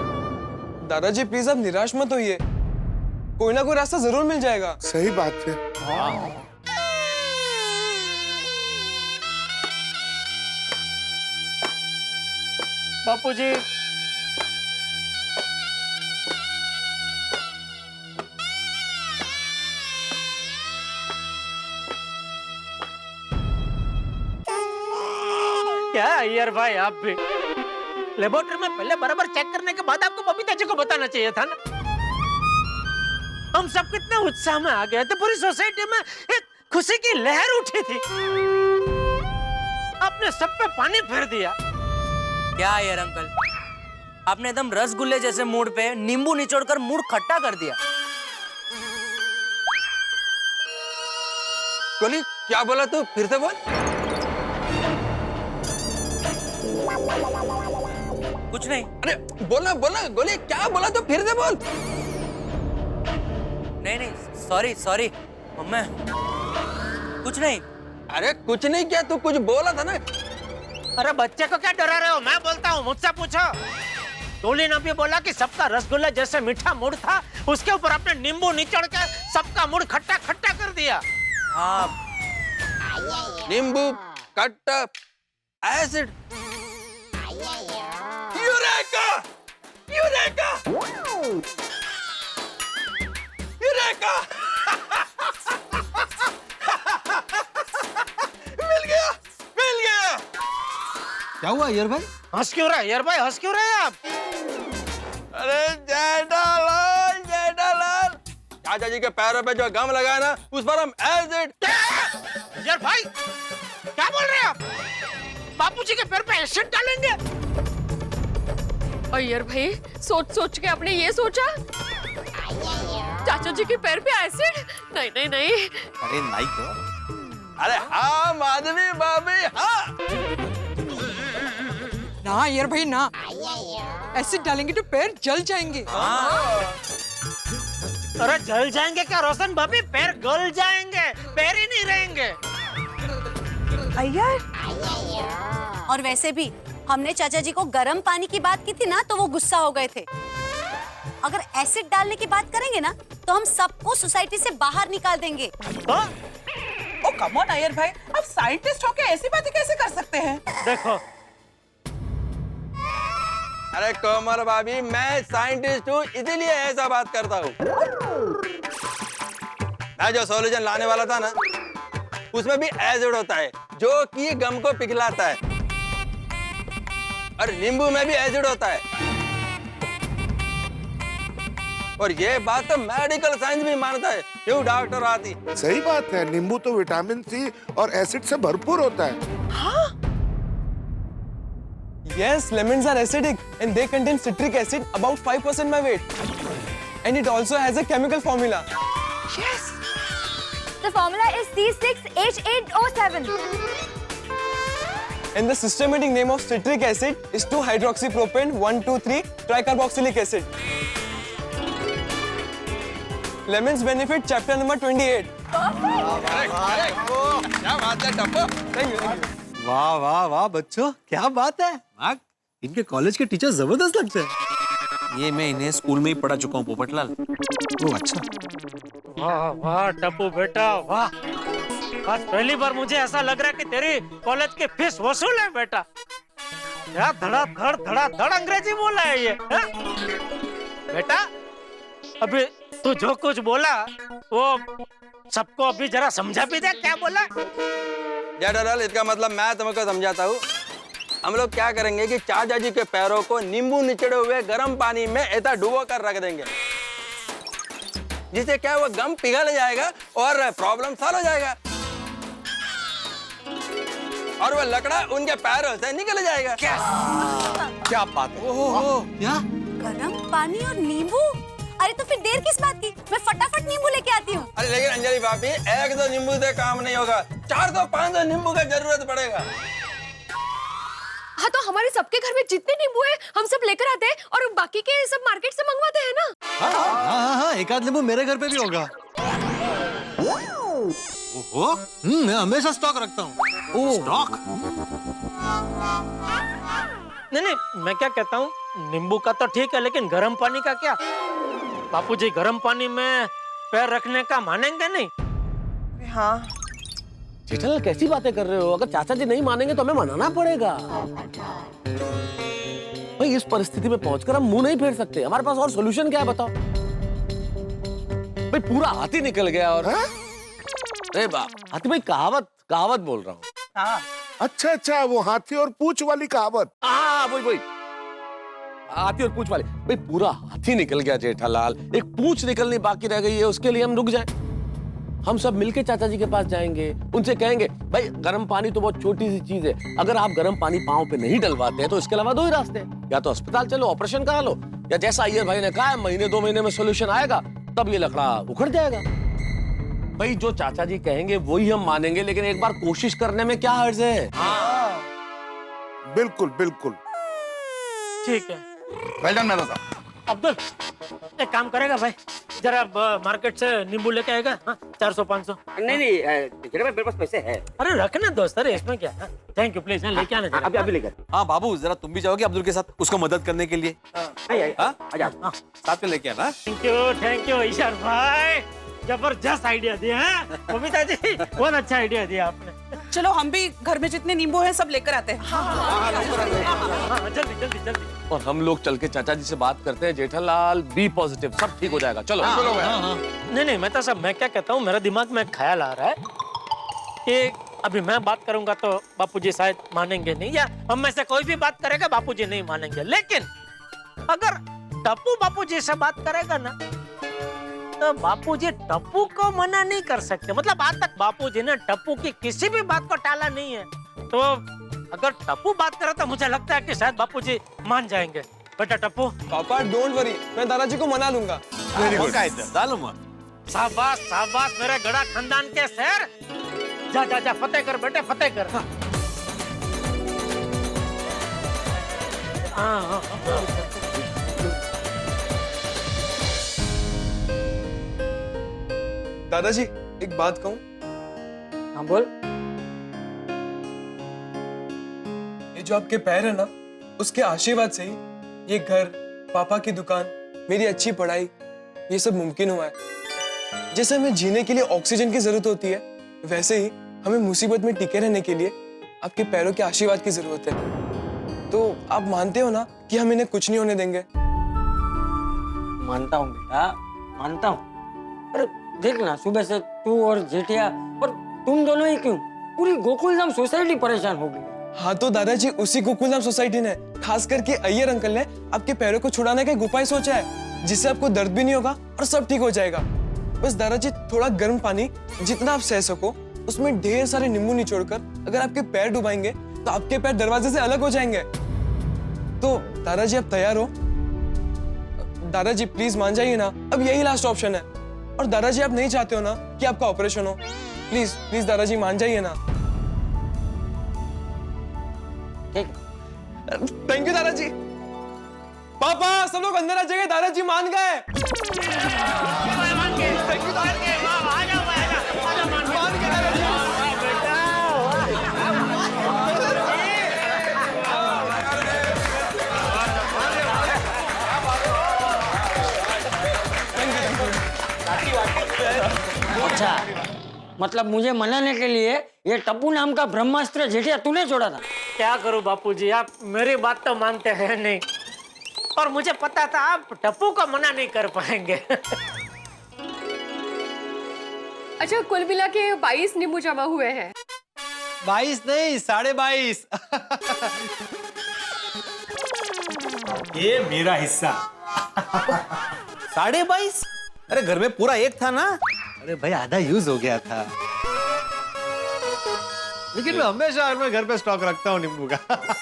दादाजी प्लीज आप निराश मत होइए, कोई ना कोई रास्ता जरूर मिल जाएगा। सही बात है। बापूजी, क्या अय्यर भाई आप भी लेबोरेटरी में पहले बराबर चेक करने के बाद आपको बबीता जी को बताना चाहिए था ना। हम सब कितने उत्साह में आ गए थे, पूरी सोसाइटी में एक खुशी की लहर उठी थी। आपने सब पे पानी फेर दिया। क्या यार अंकल, आपने एकदम रसगुल्ले जैसे मूड पे नींबू निचोड़कर मूड खट्टा कर दिया। गोली, क्या बोला तू? फिर से बोल। कुछ नहीं। अरे बोलना बोलना गोली, क्या बोला तू? फिर से बोल। नहीं सॉरी सॉरी मम्मी, कुछ नहीं। अरे कुछ नहीं क्या, तू कुछ बोला था ना। अरे बच्चे को क्या डरा रहे हो, मैं बोलता हूँ, मुझसे पूछो। डोली ने भी बोला कि सबका रसगुल्ला जैसे मीठा मूड था, उसके ऊपर आपने नींबू निचोड़ के सबका मूड खट्टा खट्टा कर दिया। हाँ, नींबू, खट्टा, एसिड। यूरेका! यूरेका! यूरेका! मिल गया, मिल गया। क्या हुआ अय्यर भाई? हंस क्यों रहे अय्यर भाई, हंस क्यों रहे आप? अरे जेठालाल, जेठालाल, चाचा जी के पैरों पे जो गम लगा है ना, उस पर हम एसिड। यार भाई क्या बोल रहे हैं आप? बापूजी के पैर पे एसिड डालेंगे? अय्यर भाई सोच सोच के आपने ये सोचा चाचा जी के पैर पे एसिड? नहीं नहीं नहीं। अरे नहीं तो। अरे हाँ माधवी भाभी हाँ। ना यार भाई ना, एसिड डालेंगे तो पैर जल जाएंगे। अरे जल जाएंगे क्या रोशन भाभी, पैर गल जाएंगे, पैर ही नहीं रहेंगे। अय्यर और वैसे भी हमने चाचा जी को गर्म पानी की बात की थी ना, तो वो गुस्सा हो गए थे। अगर एसिड डालने की बात करेंगे ना तो हम सबको सोसाइटी से बाहर निकाल देंगे। ओ कम ऑन अय्यर भाई, आप साइंटिस्ट होके ऐसी बातें कैसे कर सकते हैं? देखो अरे कोमल भाभी, मैं साइंटिस्ट हूँ इसीलिए ऐसा बात करता हूँ। मैं जो सॉल्यूशन लाने वाला था ना, उसमें भी एसिड होता है जो कि गम को पिघलाता है, और नींबू में भी एसिड होता है। और ये बात तो मेडिकल साइंस भी मानता है। क्यों डॉक्टर आती? सही बात है, नींबू तो विटामिन सी और एसिड से भरपूर होता है। Yes, lemons are acidic and they contain citric acid about 5% my weight. And it also has a chemical formula. Yes. The formula is C6H8O7. And the systematic name of citric acid is 2-hydroxypropane 1,2,3-tricarboxylic acid. Lemons benefit chapter number 28. Correct. क्या बात है टप्पो? Thank you. वाह वाह वाह बच्चों, क्या बात है। वाह, इनके कॉलेज के टीचर जबरदस्त लगते हैं। ये मैं इन्हें स्कूल में ही पढ़ा चुका हूँ पोपटलाल। ओह अच्छा। वाह वाह टप्पू बेटा वाह, आज पहली बार मुझे ऐसा लग रहा है कि तेरी कॉलेज की फीस वसूल है बेटा। क्या धड़ा अंग्रेजी बोला है ये है? बेटा अभी तू जो कुछ बोला वो सबको अभी जरा समझा भी दे, क्या बोला? जेठालाल, इसका मतलब मैं तुमको समझाता हूँ। हम लोग क्या करेंगे कि चाचा जी के पैरों को नींबू निचड़े हुए गर्म पानी में ऐसा डुबो कर रख देंगे, जिससे क्या वो गम पिघल जाएगा और प्रॉब्लम सॉल्व हो जाएगा, और वो लकड़ा उनके पैरों से निकल जाएगा। क्या बात है? ओहो क्या? गर्म पानी और नींबू? अरे तो फिर देर किस बात की, मैं फटाफट नींबू लेके आती हूँ। अरे लेकिन अंजलि भाभी, एक दो नींबू से काम नहीं होगा, 400-500 नींबू का जरूरत पड़ेगा। हाँ तो हमारे सबके घर में जितने नींबू हैं हम सब लेकर आते हैं और बाकी के सब मार्केट से मंगवाते हैं ना। हाँ, एक आध नींबू मेरे घर पे भी होगा। ओहो, मैं हमेशा स्टॉक रखता हूँ। स्टॉक? नहीं, मैं क्या कहता हूँ, नींबू का तो ठीक है, लेकिन गर्म पानी का क्या? बापूजी गर्म पानी में पैर रखने का मानेंगे नहीं? हाँ जेठालाल कैसी बातें कर रहे हो? अगर चाचा जी नहीं मानेंगे तो हमें मनाना पड़ेगा। भाई इस परिस्थिति में पहुंचकर हम मुंह नहीं फेर सकते। हमारे पास और सॉल्यूशन क्या है बताओ? भाई पूरा हाथी निकल गया और अरे बाप, हाथी भाई कहावत बोल रहा हूँ। हाँ। अच्छा, वो हाथी और पूंछ वाली कहावत। हाँ वही हाथी और पूंछ वाले। भाई पूरा हाथी निकल गया जेठालाल, एक पूंछ निकलनी बाकी रह गई है, उसके लिए हम रुक जाएं। हम सब मिलके चाचा जी के पास जाएंगे, उनसे कहेंगे भाई गर्म पानी तो बहुत छोटी सी चीज है, अगर आप गर्म पानी पांव पे नहीं डलवाते हैं तो इसके अलावा दो ही रास्ते हैं, या तो अस्पताल चलो ऑपरेशन करा लो, या जैसा अय्यर भाई ने कहा है महीने 2 महीने में सोल्यूशन आएगा, तब ये लकड़ा उखड़ जाएगा। भाई जो चाचा जी कहेंगे वही हम मानेंगे, लेकिन एक बार कोशिश करने में क्या हर्ज है? बिल्कुल बिल्कुल ठीक है। वेल डन मेहता साहब। अब्दुल एक काम करेगा भाई, जरा मार्केट से नींबू लेके आएगा। 400-500? नहीं मेरे पास पैसे हैं। अरे रखना दोस्त, अरे इसमें क्या? थैंक यू, प्लीज लेके आना जरा। अभी लेकर। हाँ बाबू, जरा तुम भी जाओगे अब्दुल के साथ उसको मदद करने के लिए? साथ में लेके आना। थैंक यू ईशान भाई, जबरदस्त आइडिया दिया है। बबीता जी बहुत अच्छा आइडिया दिया आपने। चलो हम भी घर में जितने नींबू हैं सब लेकर आते हैं। हाँ, जल्दी। और हम लोग चल के चाचा जी से बात करते हैं। जेठालाल बी पॉजिटिव, सब ठीक हो जाएगा। चलो नहीं मैं तो सब, मैं क्या कहता हूँ, मेरे दिमाग में ख्याल आ रहा है कि अभी मैं बात करूंगा तो बापूजी शायद मानेंगे नहीं, या हम में से कोई भी बात करेगा बापूजी नहीं मानेंगे, लेकिन अगर टप्पू बापूजी से बात करेगा ना तो बापूजी टप्पू को मना नहीं कर सकते। मतलब आज तक बापूजी ने टप्पू की किसी भी बात को टाला नहीं है। तो अगर टप्पू बात करे तो मुझे लगता है कि शायद बापूजी मान जाएंगे। बेटा टप्पू। पापा डोंट वरी, मैं दादाजी को मना लूंगा। वेरी गुड दालूमा। शाबाश शाबाश मेरे गड़ा खानदान के शेर। जा जा जा फतेह कर बेटे फतेह कर। हाँ। दादाजी एक बात कहूँ? हाँ बोल। ये जो आपके पैर है ना, उसके आशीर्वाद से ही ये घर, पापा की दुकान, मेरी अच्छी पढ़ाई, ये सब मुमकिन हुआ है। जैसे हमें जीने के लिए ऑक्सीजन की जरूरत होती है, वैसे ही हमें मुसीबत में टिके रहने के लिए आपके पैरों के आशीर्वाद की जरूरत है। तो आप मानते हो ना कि हम इन्हें कुछ नहीं होने देंगे? मानता हूँ बेटा, मानता हूँ। पर देखना, सुबह से तू और जेठिया और तुम दोनों ही क्यों, पूरी गोकुलधाम सोसाइटी परेशान हो गई। हाँ तो दादाजी, उसी गोकुलधाम सोसाइटी ने, खास करके अय्यर अंकल ने आपके पैरों को छुड़ाने का एक उपाय सोचा है, जिससे आपको दर्द भी नहीं होगा और सब ठीक हो जाएगा। बस दादाजी थोड़ा गर्म पानी, जितना आप सह सको, उसमें ढेर सारे नींबू निचोड़कर अगर आपके पैर डुबाएंगे तो आपके पैर दरवाजे से अलग हो जाएंगे। तो दादाजी आप तैयार हो? दादाजी प्लीज मान जाइए ना, अब यही लास्ट ऑप्शन है। और दादाजी आप नहीं चाहते हो ना कि आपका ऑपरेशन हो? प्लीज प्लीज दादाजी मान जाइए ना। थैंक यू दादाजी। पापा सब लोग अंदर आ जाइए, दादाजी मान गए। अच्छा, मतलब मुझे मनाने के लिए ये टप्पू नाम का ब्रह्मास्त्र जेठिया तूने छोड़ा था? क्या करूं बापूजी, आप मेरी बात तो मानते हैं नहीं, और मुझे पता था आप टप्पू को मना नहीं कर पाएंगे। अच्छा, कुल मिला के 22 नींबू जमा हुए हैं। 22 नहीं, 22.5। ये मेरा हिस्सा। 22.5? अरे घर में पूरा एक था ना। अरे भाई आधा यूज हो गया था, लेकिन मैं हमेशा घर पे स्टॉक रखता हूँ नींबू का।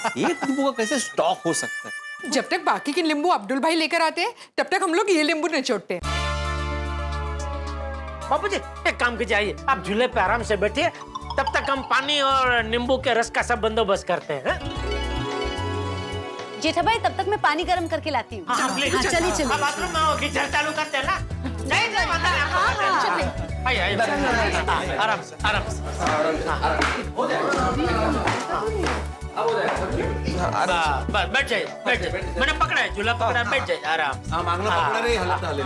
एक नींबू का कैसे स्टॉक हो सकता है? जब तक बाकी के नींबू अब्दुल भाई लेकर आते हैं, तब तक हम लोग ये नींबू निचोड़ते हैं। बापूजी एक काम कीजिए, आइए आप झूले पे आराम से बैठिए, तब तक हम पानी और नींबू के रस का सब बंदोबस्त करते हैं। जेठा भाई तब तक मैं पानी गर्म करके लाती हूँ। चलिए चलिए। बाथरूम में आओ, गीजर चालू करते हैं ना। आइए आराम से आराम से। बैठ जाइए बैठ जाइए, मैंने पकड़ा है, झूला पकड़ा है, बैठ जाइए आराम से। मांगना पकड़ा रे, हालत हाले।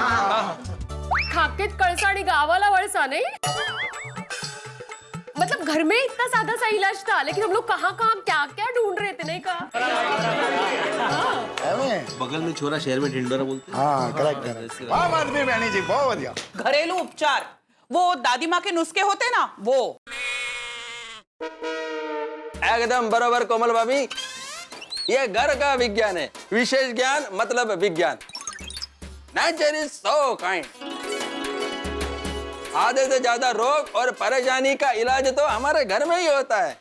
खाकेत कळसाडी गावाला वळसा नहीं। मतलब घर में इतना सादा सा इलाज था, लेकिन हम लोग कहाँ कहाँ क्या क्या ढूंढ रहे थे, नहीं कहा? बगल में छोरा शहर में ढिंडोरा बोलते हैं। हाँ करेक्ट। आम आदमी बहनी जी बहुत बढ़िया। घरेलू उपचार, वो दादी माँ के नुस्खे होते ना, वो। एकदम बराबर कोमल भाभी, ये घर का विज्ञान है, विशेष ज्ञान मतलब विज्ञान। Nature is so kind. आधे से ज्यादा रोग और परेशानी का इलाज तो हमारे घर में ही होता है।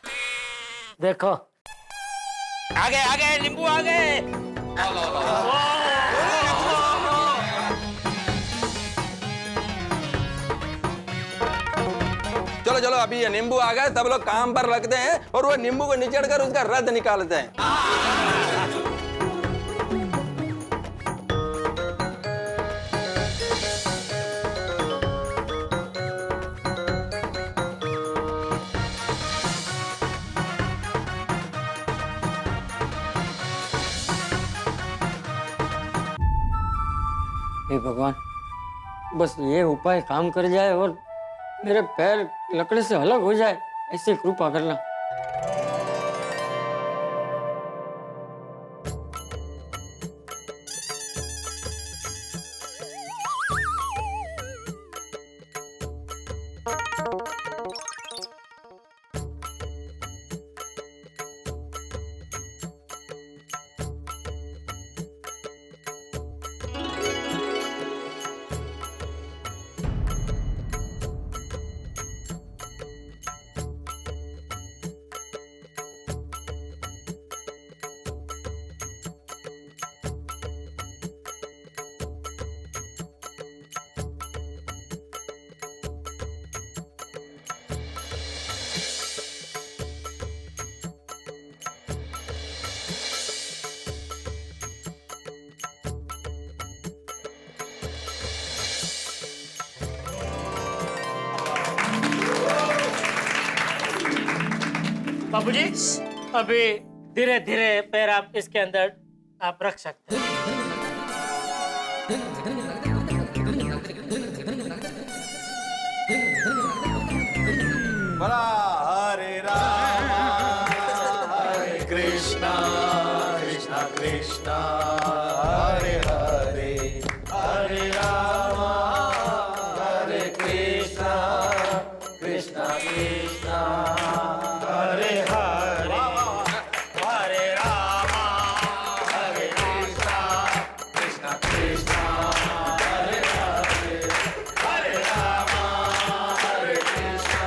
देखो आगे आगे नींबू आगे। चलो चलो, अभी ये नींबू आ गए, सब लोग काम पर लगते हैं और वो नींबू को निचड़ कर उसका रस निकालते हैं। हे भगवान, बस ये उपाय काम कर जाए और मेरे पैर लकड़ी से अलग हो जाए, ऐसी कृपा करना। बाबूजी अभी धीरे धीरे पैर आप इसके अंदर आप रख सकते हैं। बड़ा हरे राम हरे कृष्णा कृष्णा कृष्णा हरे हरे हरे राम हरे कृष्णा कृष्णा कृष्णा हरे हरे हरे राम हरे कृष्णा कृष्णा कृष्णा हरे हरे हरे राम हरे कृष्णा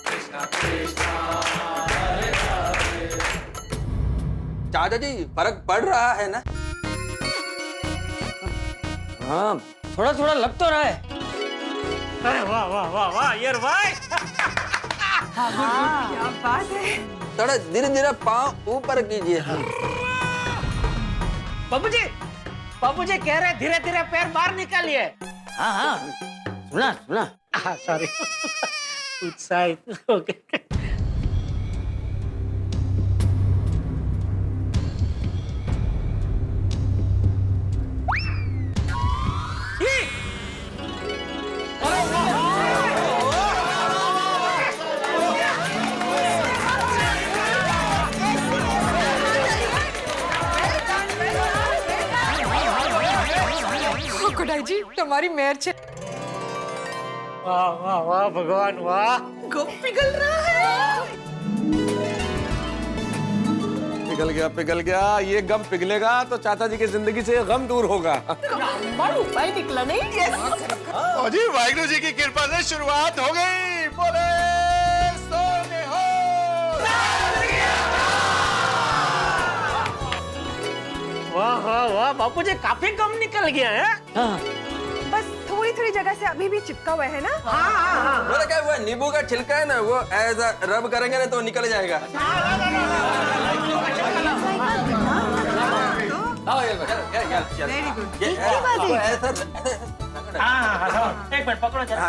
कृष्णा कृष्णा हरे हरे। चाचा जी फर्क पड़ रहा है ना? हाँ थोड़ा थोड़ा लग तो रहा है। अरे वाह वाह वाह वाह यार भाई। क्या बात है। थोड़ा धीरे धीरे पाँव ऊपर कीजिए। बाबूजी कह रहे धीरे धीरे पैर बाहर निकालिए। हाँ हाँ सुना सुना। सॉरी उत्साहित हो गए। ખોડાઈ જી તમારી મેર છે वाह वाह वाह भगवान वाह। ગમ पिघल रहा है। पिघल गया ये गम पिघलेगा तो चाचा जी की जिंदगी से गम दूर होगा। उपाय निकला नहीं। और जी वाहिगुरु जी की कृपा से शुरुआत हो गई। बोले सोने हो। वाह वाह वाह बापूजी काफी कम निकल गया है। हाँ बस थोड़ी थोड़ी जगह से अभी भी चिपका हुआ है ना। बोला क्या हुआ, नींबू का छिलका है ना वो ऐसा रब करेंगे ना तो निकल जाएगा। Very good. एक मिनट पकड़ो जरा।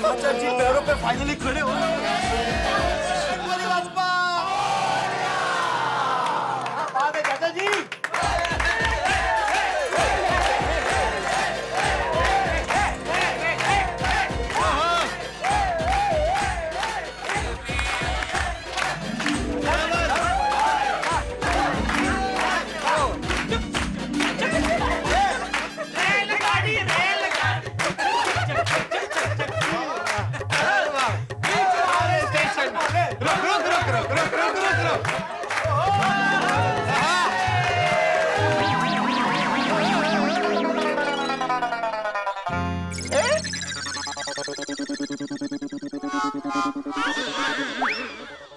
चाचा जी पैरों पे फाइनली खड़े हो गए। चाचा जी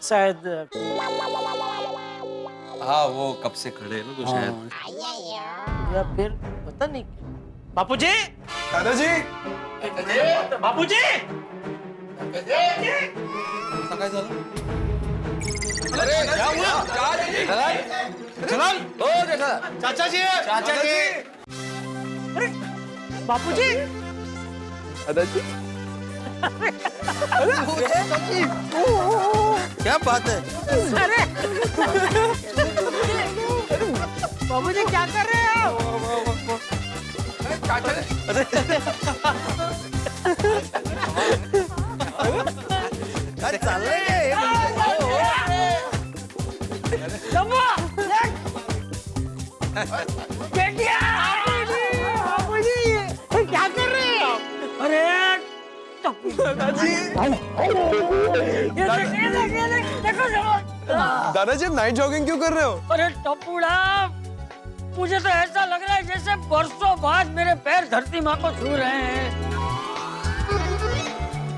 शायद हाँ वो कब से खड़े हैं ना तो शायद। या फिर पता नहीं। बापूजी दादाजी बापूजी अरे क्या हुआ? जलाल ओ देखा चाचा जी अरे बापूजी दादाजी क्या बात है? अरे बाबूजी क्या कर रहे हो? काय चाललंय दादाजी देखो दादाजी नाइट जॉगिंग क्यों कर रहे हो? अरे टपुड़ा, मुझे तो ऐसा लग रहा है जैसे बरसों बाद मेरे पैर धरती माँ को छू रहे हैं।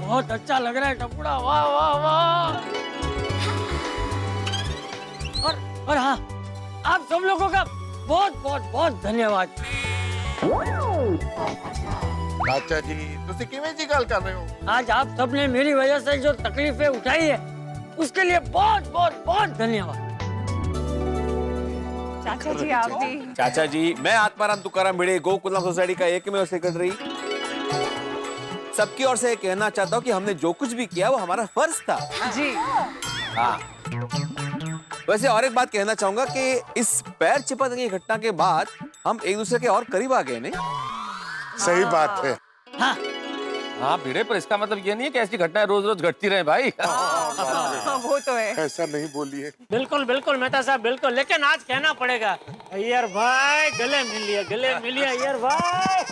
बहुत अच्छा लग रहा है टपुड़ा, वाह वाह वाह। और हाँ, आप सब लोगों का बहुत बहुत बहुत धन्यवाद। चाचा जी तुसी किवें जी गल कर रहे हो? आज आप सबने मेरी वजह से जो तकलीफें उठाई है उसके लिए बहुत बहुत बहुत धन्यवाद। चाचा जी आप भी। चाचा जी, मैं आत्माराम तुकाराम भिड़े गोकुलधाम सोसाइटी का एकमेव सेक्रेटरी सबकी ओर से कहना चाहता हूँ कि हमने जो कुछ भी किया वो हमारा फर्ज था जी। हाँ। वैसे और एक बात कहना चाहूंगा कि इस पैर चिपकने की घटना के बाद हम एक दूसरे के और करीब आ गए नहीं? सही बात है। हाँ भिड़े, पर इसका मतलब ये नहीं है कि ऐसी घटनाएं रोज रोज घटती रहे भाई। वो तो है। ऐसा नहीं बोलिए। बिल्कुल बिल्कुल मेहता साहब, बिल्कुल। लेकिन आज कहना पड़ेगा अय्यर भाई, गले मिलिए अय्यर भाई।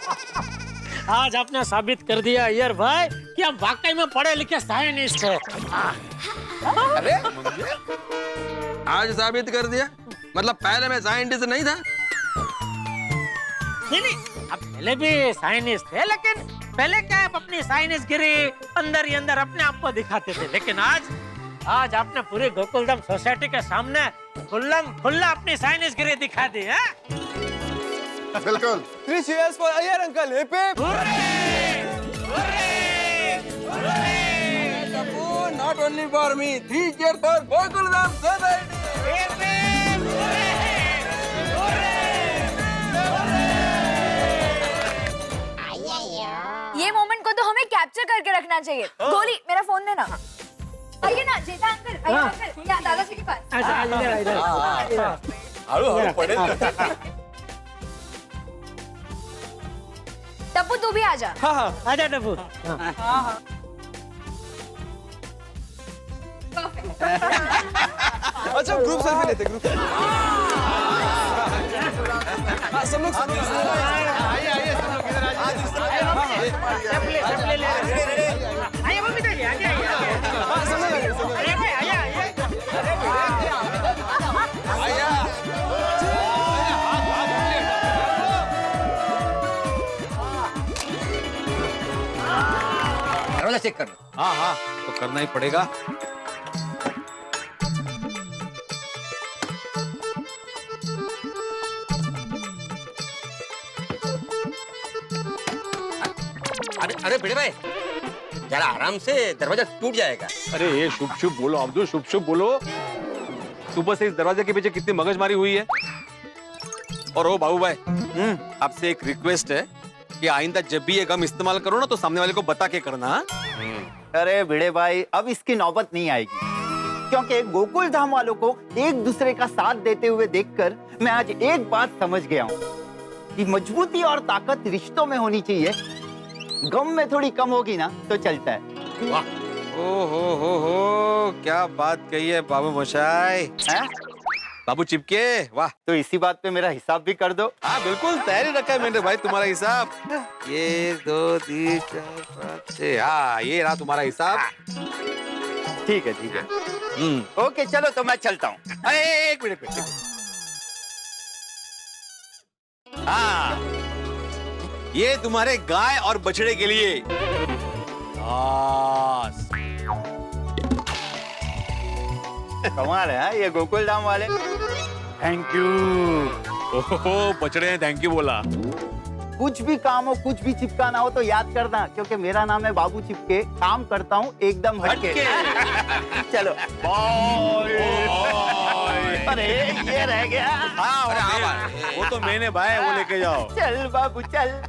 आज आपने साबित कर दिया अय्यर भाई कि आप वाकई में पढ़े लिखे साइंटिस्ट हैं। अरे आज साबित कर दिया? मतलब पहले मैं साइंटिस्ट नहीं था? नहीं, आप पहले भी साइंटिस्ट थे, लेकिन पहले क्या आप अपनी साइंस गिरी अंदर ही अंदर अपने आप को दिखाते थे। लेकिन आज आपने पूरी गोकुलधाम सोसाइटी के सामने खुल्ला अपनी साइंस गिरी दिखा दी है। बिल्कुल। 3 cheers for Iyer uncle. Hip hip. Not only for me, 3 cheers for Gokuldham society. ये मोमेंट को तो हमें कैप्चर करके रखना चाहिए। गोली, मेरा फोन देना। आइए ना जेठा अंकल, आइए अंकल, या दादाजी के पास। इधर पढ़े। टप्पू तू भी आ जा। हाँ, आजा टप्पू। अच्छा ग्रुप सेल्फी लेते, ग्रुप। सब लोग आइए सब लोग इधर आइए मम्मी तो आइए दरवाजा चेक करना। हाँ तो करना ही पड़ेगा। अरे भिड़े भाई, जरा आराम से, दरवाजा टूट जाएगा। अरे ये शुभ शुभ बोलो अब्दुल, शुभ शुभ बोलो। सुबह से इस दरवाजे के पीछे कितनी मगजमारी हुई है। और ओ बाबू भाई, आपसे एक रिक्वेस्ट है कि आइंदा जब भी ये गम इस्तेमाल करो ना तो सामने वाले को बता के करना। अरे भिड़े भाई, अब इसकी नौबत नहीं आएगी, क्योंकि गोकुलधाम वालों को एक दूसरे का साथ देते हुए देखकर मैं आज एक बात समझ गया हूँ कि मजबूती और ताकत रिश्तों में होनी चाहिए। गम में थोड़ी कम होगी ना तो चलता है। वाह, ओ हो, क्या बात कही है बाबू मोशाई। बाबू चिपके, वाह। तो इसी बात पे मेरा हिसाब भी कर दो। हाँ बिल्कुल, तैयारी रखा है मैंने भाई तुम्हारा हिसाब। 1 2 3 4 5 6, हाँ ये रहा तुम्हारा हिसाब। ठीक है। ओके चलो, तो मैं चलता हूँ। अरे एक मिनट। हाँ, ये तुम्हारे गाय और बछड़े के लिए। कमाल है ये गोकुलधाम वाले। Thank you. ओहो, बछड़े ने थैंक यू बोला। कुछ भी काम हो, कुछ भी चिपकाना हो तो याद करना, क्योंकि मेरा नाम है बाबू चिपके, काम करता हूँ एकदम हटके। चलो अरे ये रह गया। हाँ, वो तो मैंने भाई, वो लेके जाओ। चल बाबू चल।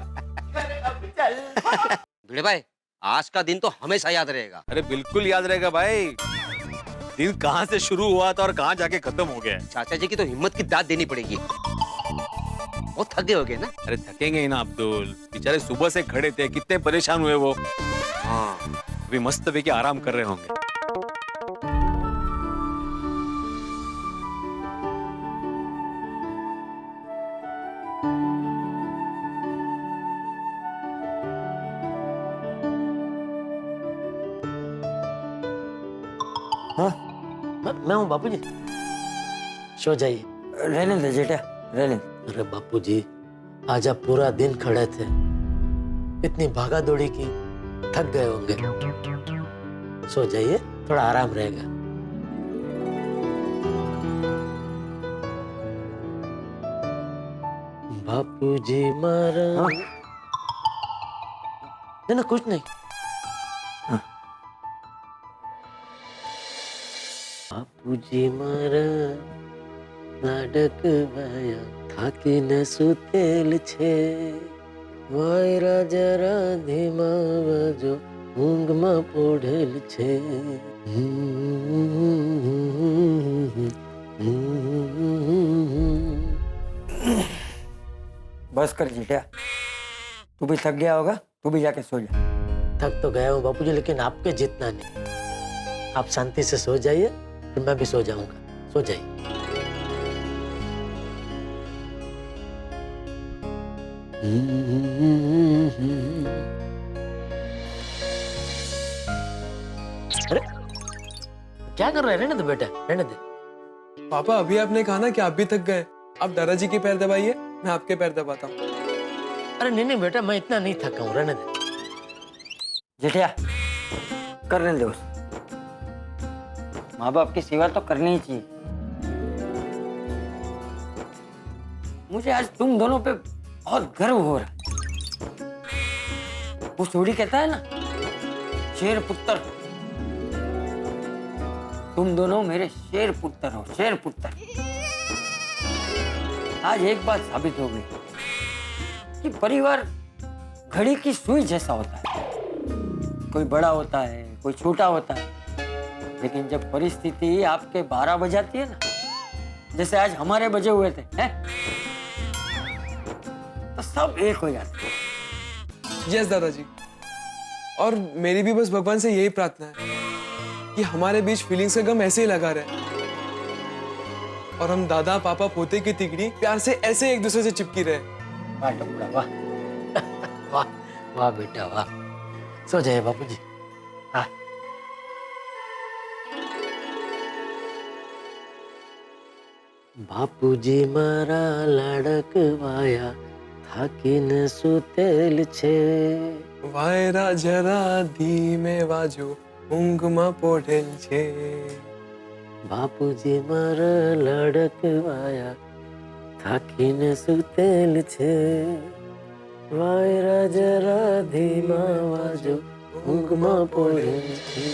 भिड़े भाई, आज का दिन तो हमेशा याद रहेगा। अरे बिल्कुल याद रहेगा भाई। दिन कहाँ से शुरू हुआ था और कहाँ जाके खत्म हो गया। चाचा जी की तो हिम्मत की दाद देनी पड़ेगी। बहुत थके हो गए ना। अरे थकेंगे ही ना अब्दुल, बेचारे सुबह से खड़े थे, कितने परेशान हुए वो। हाँ, अभी मस्त पैकी आराम कर रहे होंगे। हाँ मैं हूँ बापूजी। सो जाइए। रहने दे जेठा, रहने। अरे बापूजी, आज आप पूरा दिन खड़े थे, इतनी भागा दौड़ी की, थक गए होंगे। सो जाइए, थोड़ा आराम रहेगा। बापूजी मारा। नहीं ना, कुछ नहीं। बापूजी मारा लाडक वाया थाकी न सुतेल छे, वायरा जरा धीमा वाजो ઊંઘમાં પોઢેલ છે। बस कर जेठा, तू भी थक गया होगा, तू भी जाके सो जा। थक तो गया हूँ बापूजी, लेकिन आपके जितना नहीं। आप शांति से सो जाइए, फिर मैं भी सो जाऊंगा। सो जाइए। अरे क्या कर रहे हैं? रहने दो बेटा, रहने दे। पापा अभी आपने कहा ना कि आप भी थक गए, आप दादाजी के पैर दबाइए, मैं आपके पैर दबाता हूँ। अरे नहीं नहीं बेटा, मैं इतना नहीं थका हूँ, रहने दे। जेठिया करने दो, माँ बाप की सेवा तो करनी ही चाहिए। मुझे आज तुम दोनों पे बहुत गर्व हो रहा है। वो सोडी कहता है ना, शेर पुत्र, तुम दोनों मेरे शेर पुत्र हो, शेर पुत्र। आज एक बात साबित हो गई कि परिवार घड़ी की सुई जैसा होता है। कोई बड़ा होता है, कोई छोटा होता है, लेकिन जब परिस्थिति आपके 12 बजाती है ना, जैसे आज हमारे बजे हुए थे, हैं? तो सब एक हो जाते हैं। यस दादाजी, और मेरी भी बस भगवान से यही प्रार्थना है कि हमारे बीच फीलिंग्स का गम ऐसे ही लगा रहे, और हम दादा पापा पोते की तिकड़ी प्यार से ऐसे एक दूसरे से चिपकी रहे। वाह टुकड़ा, वाह वाह वाह बेटा वाह। सो जाइए बापूजी। हाँ। बापूजी मारा लाडक वाया थाकीने सुतेल छे, वायरा जरा धीमे वाजो ઊંઘમાં પોઢેલ છે। બાપુજી મારા લાડક વાયા થાકીને સુતેલ છે, વાયરા જરા ધીમા વાજો ઊંઘમાં પોઢેલ છે।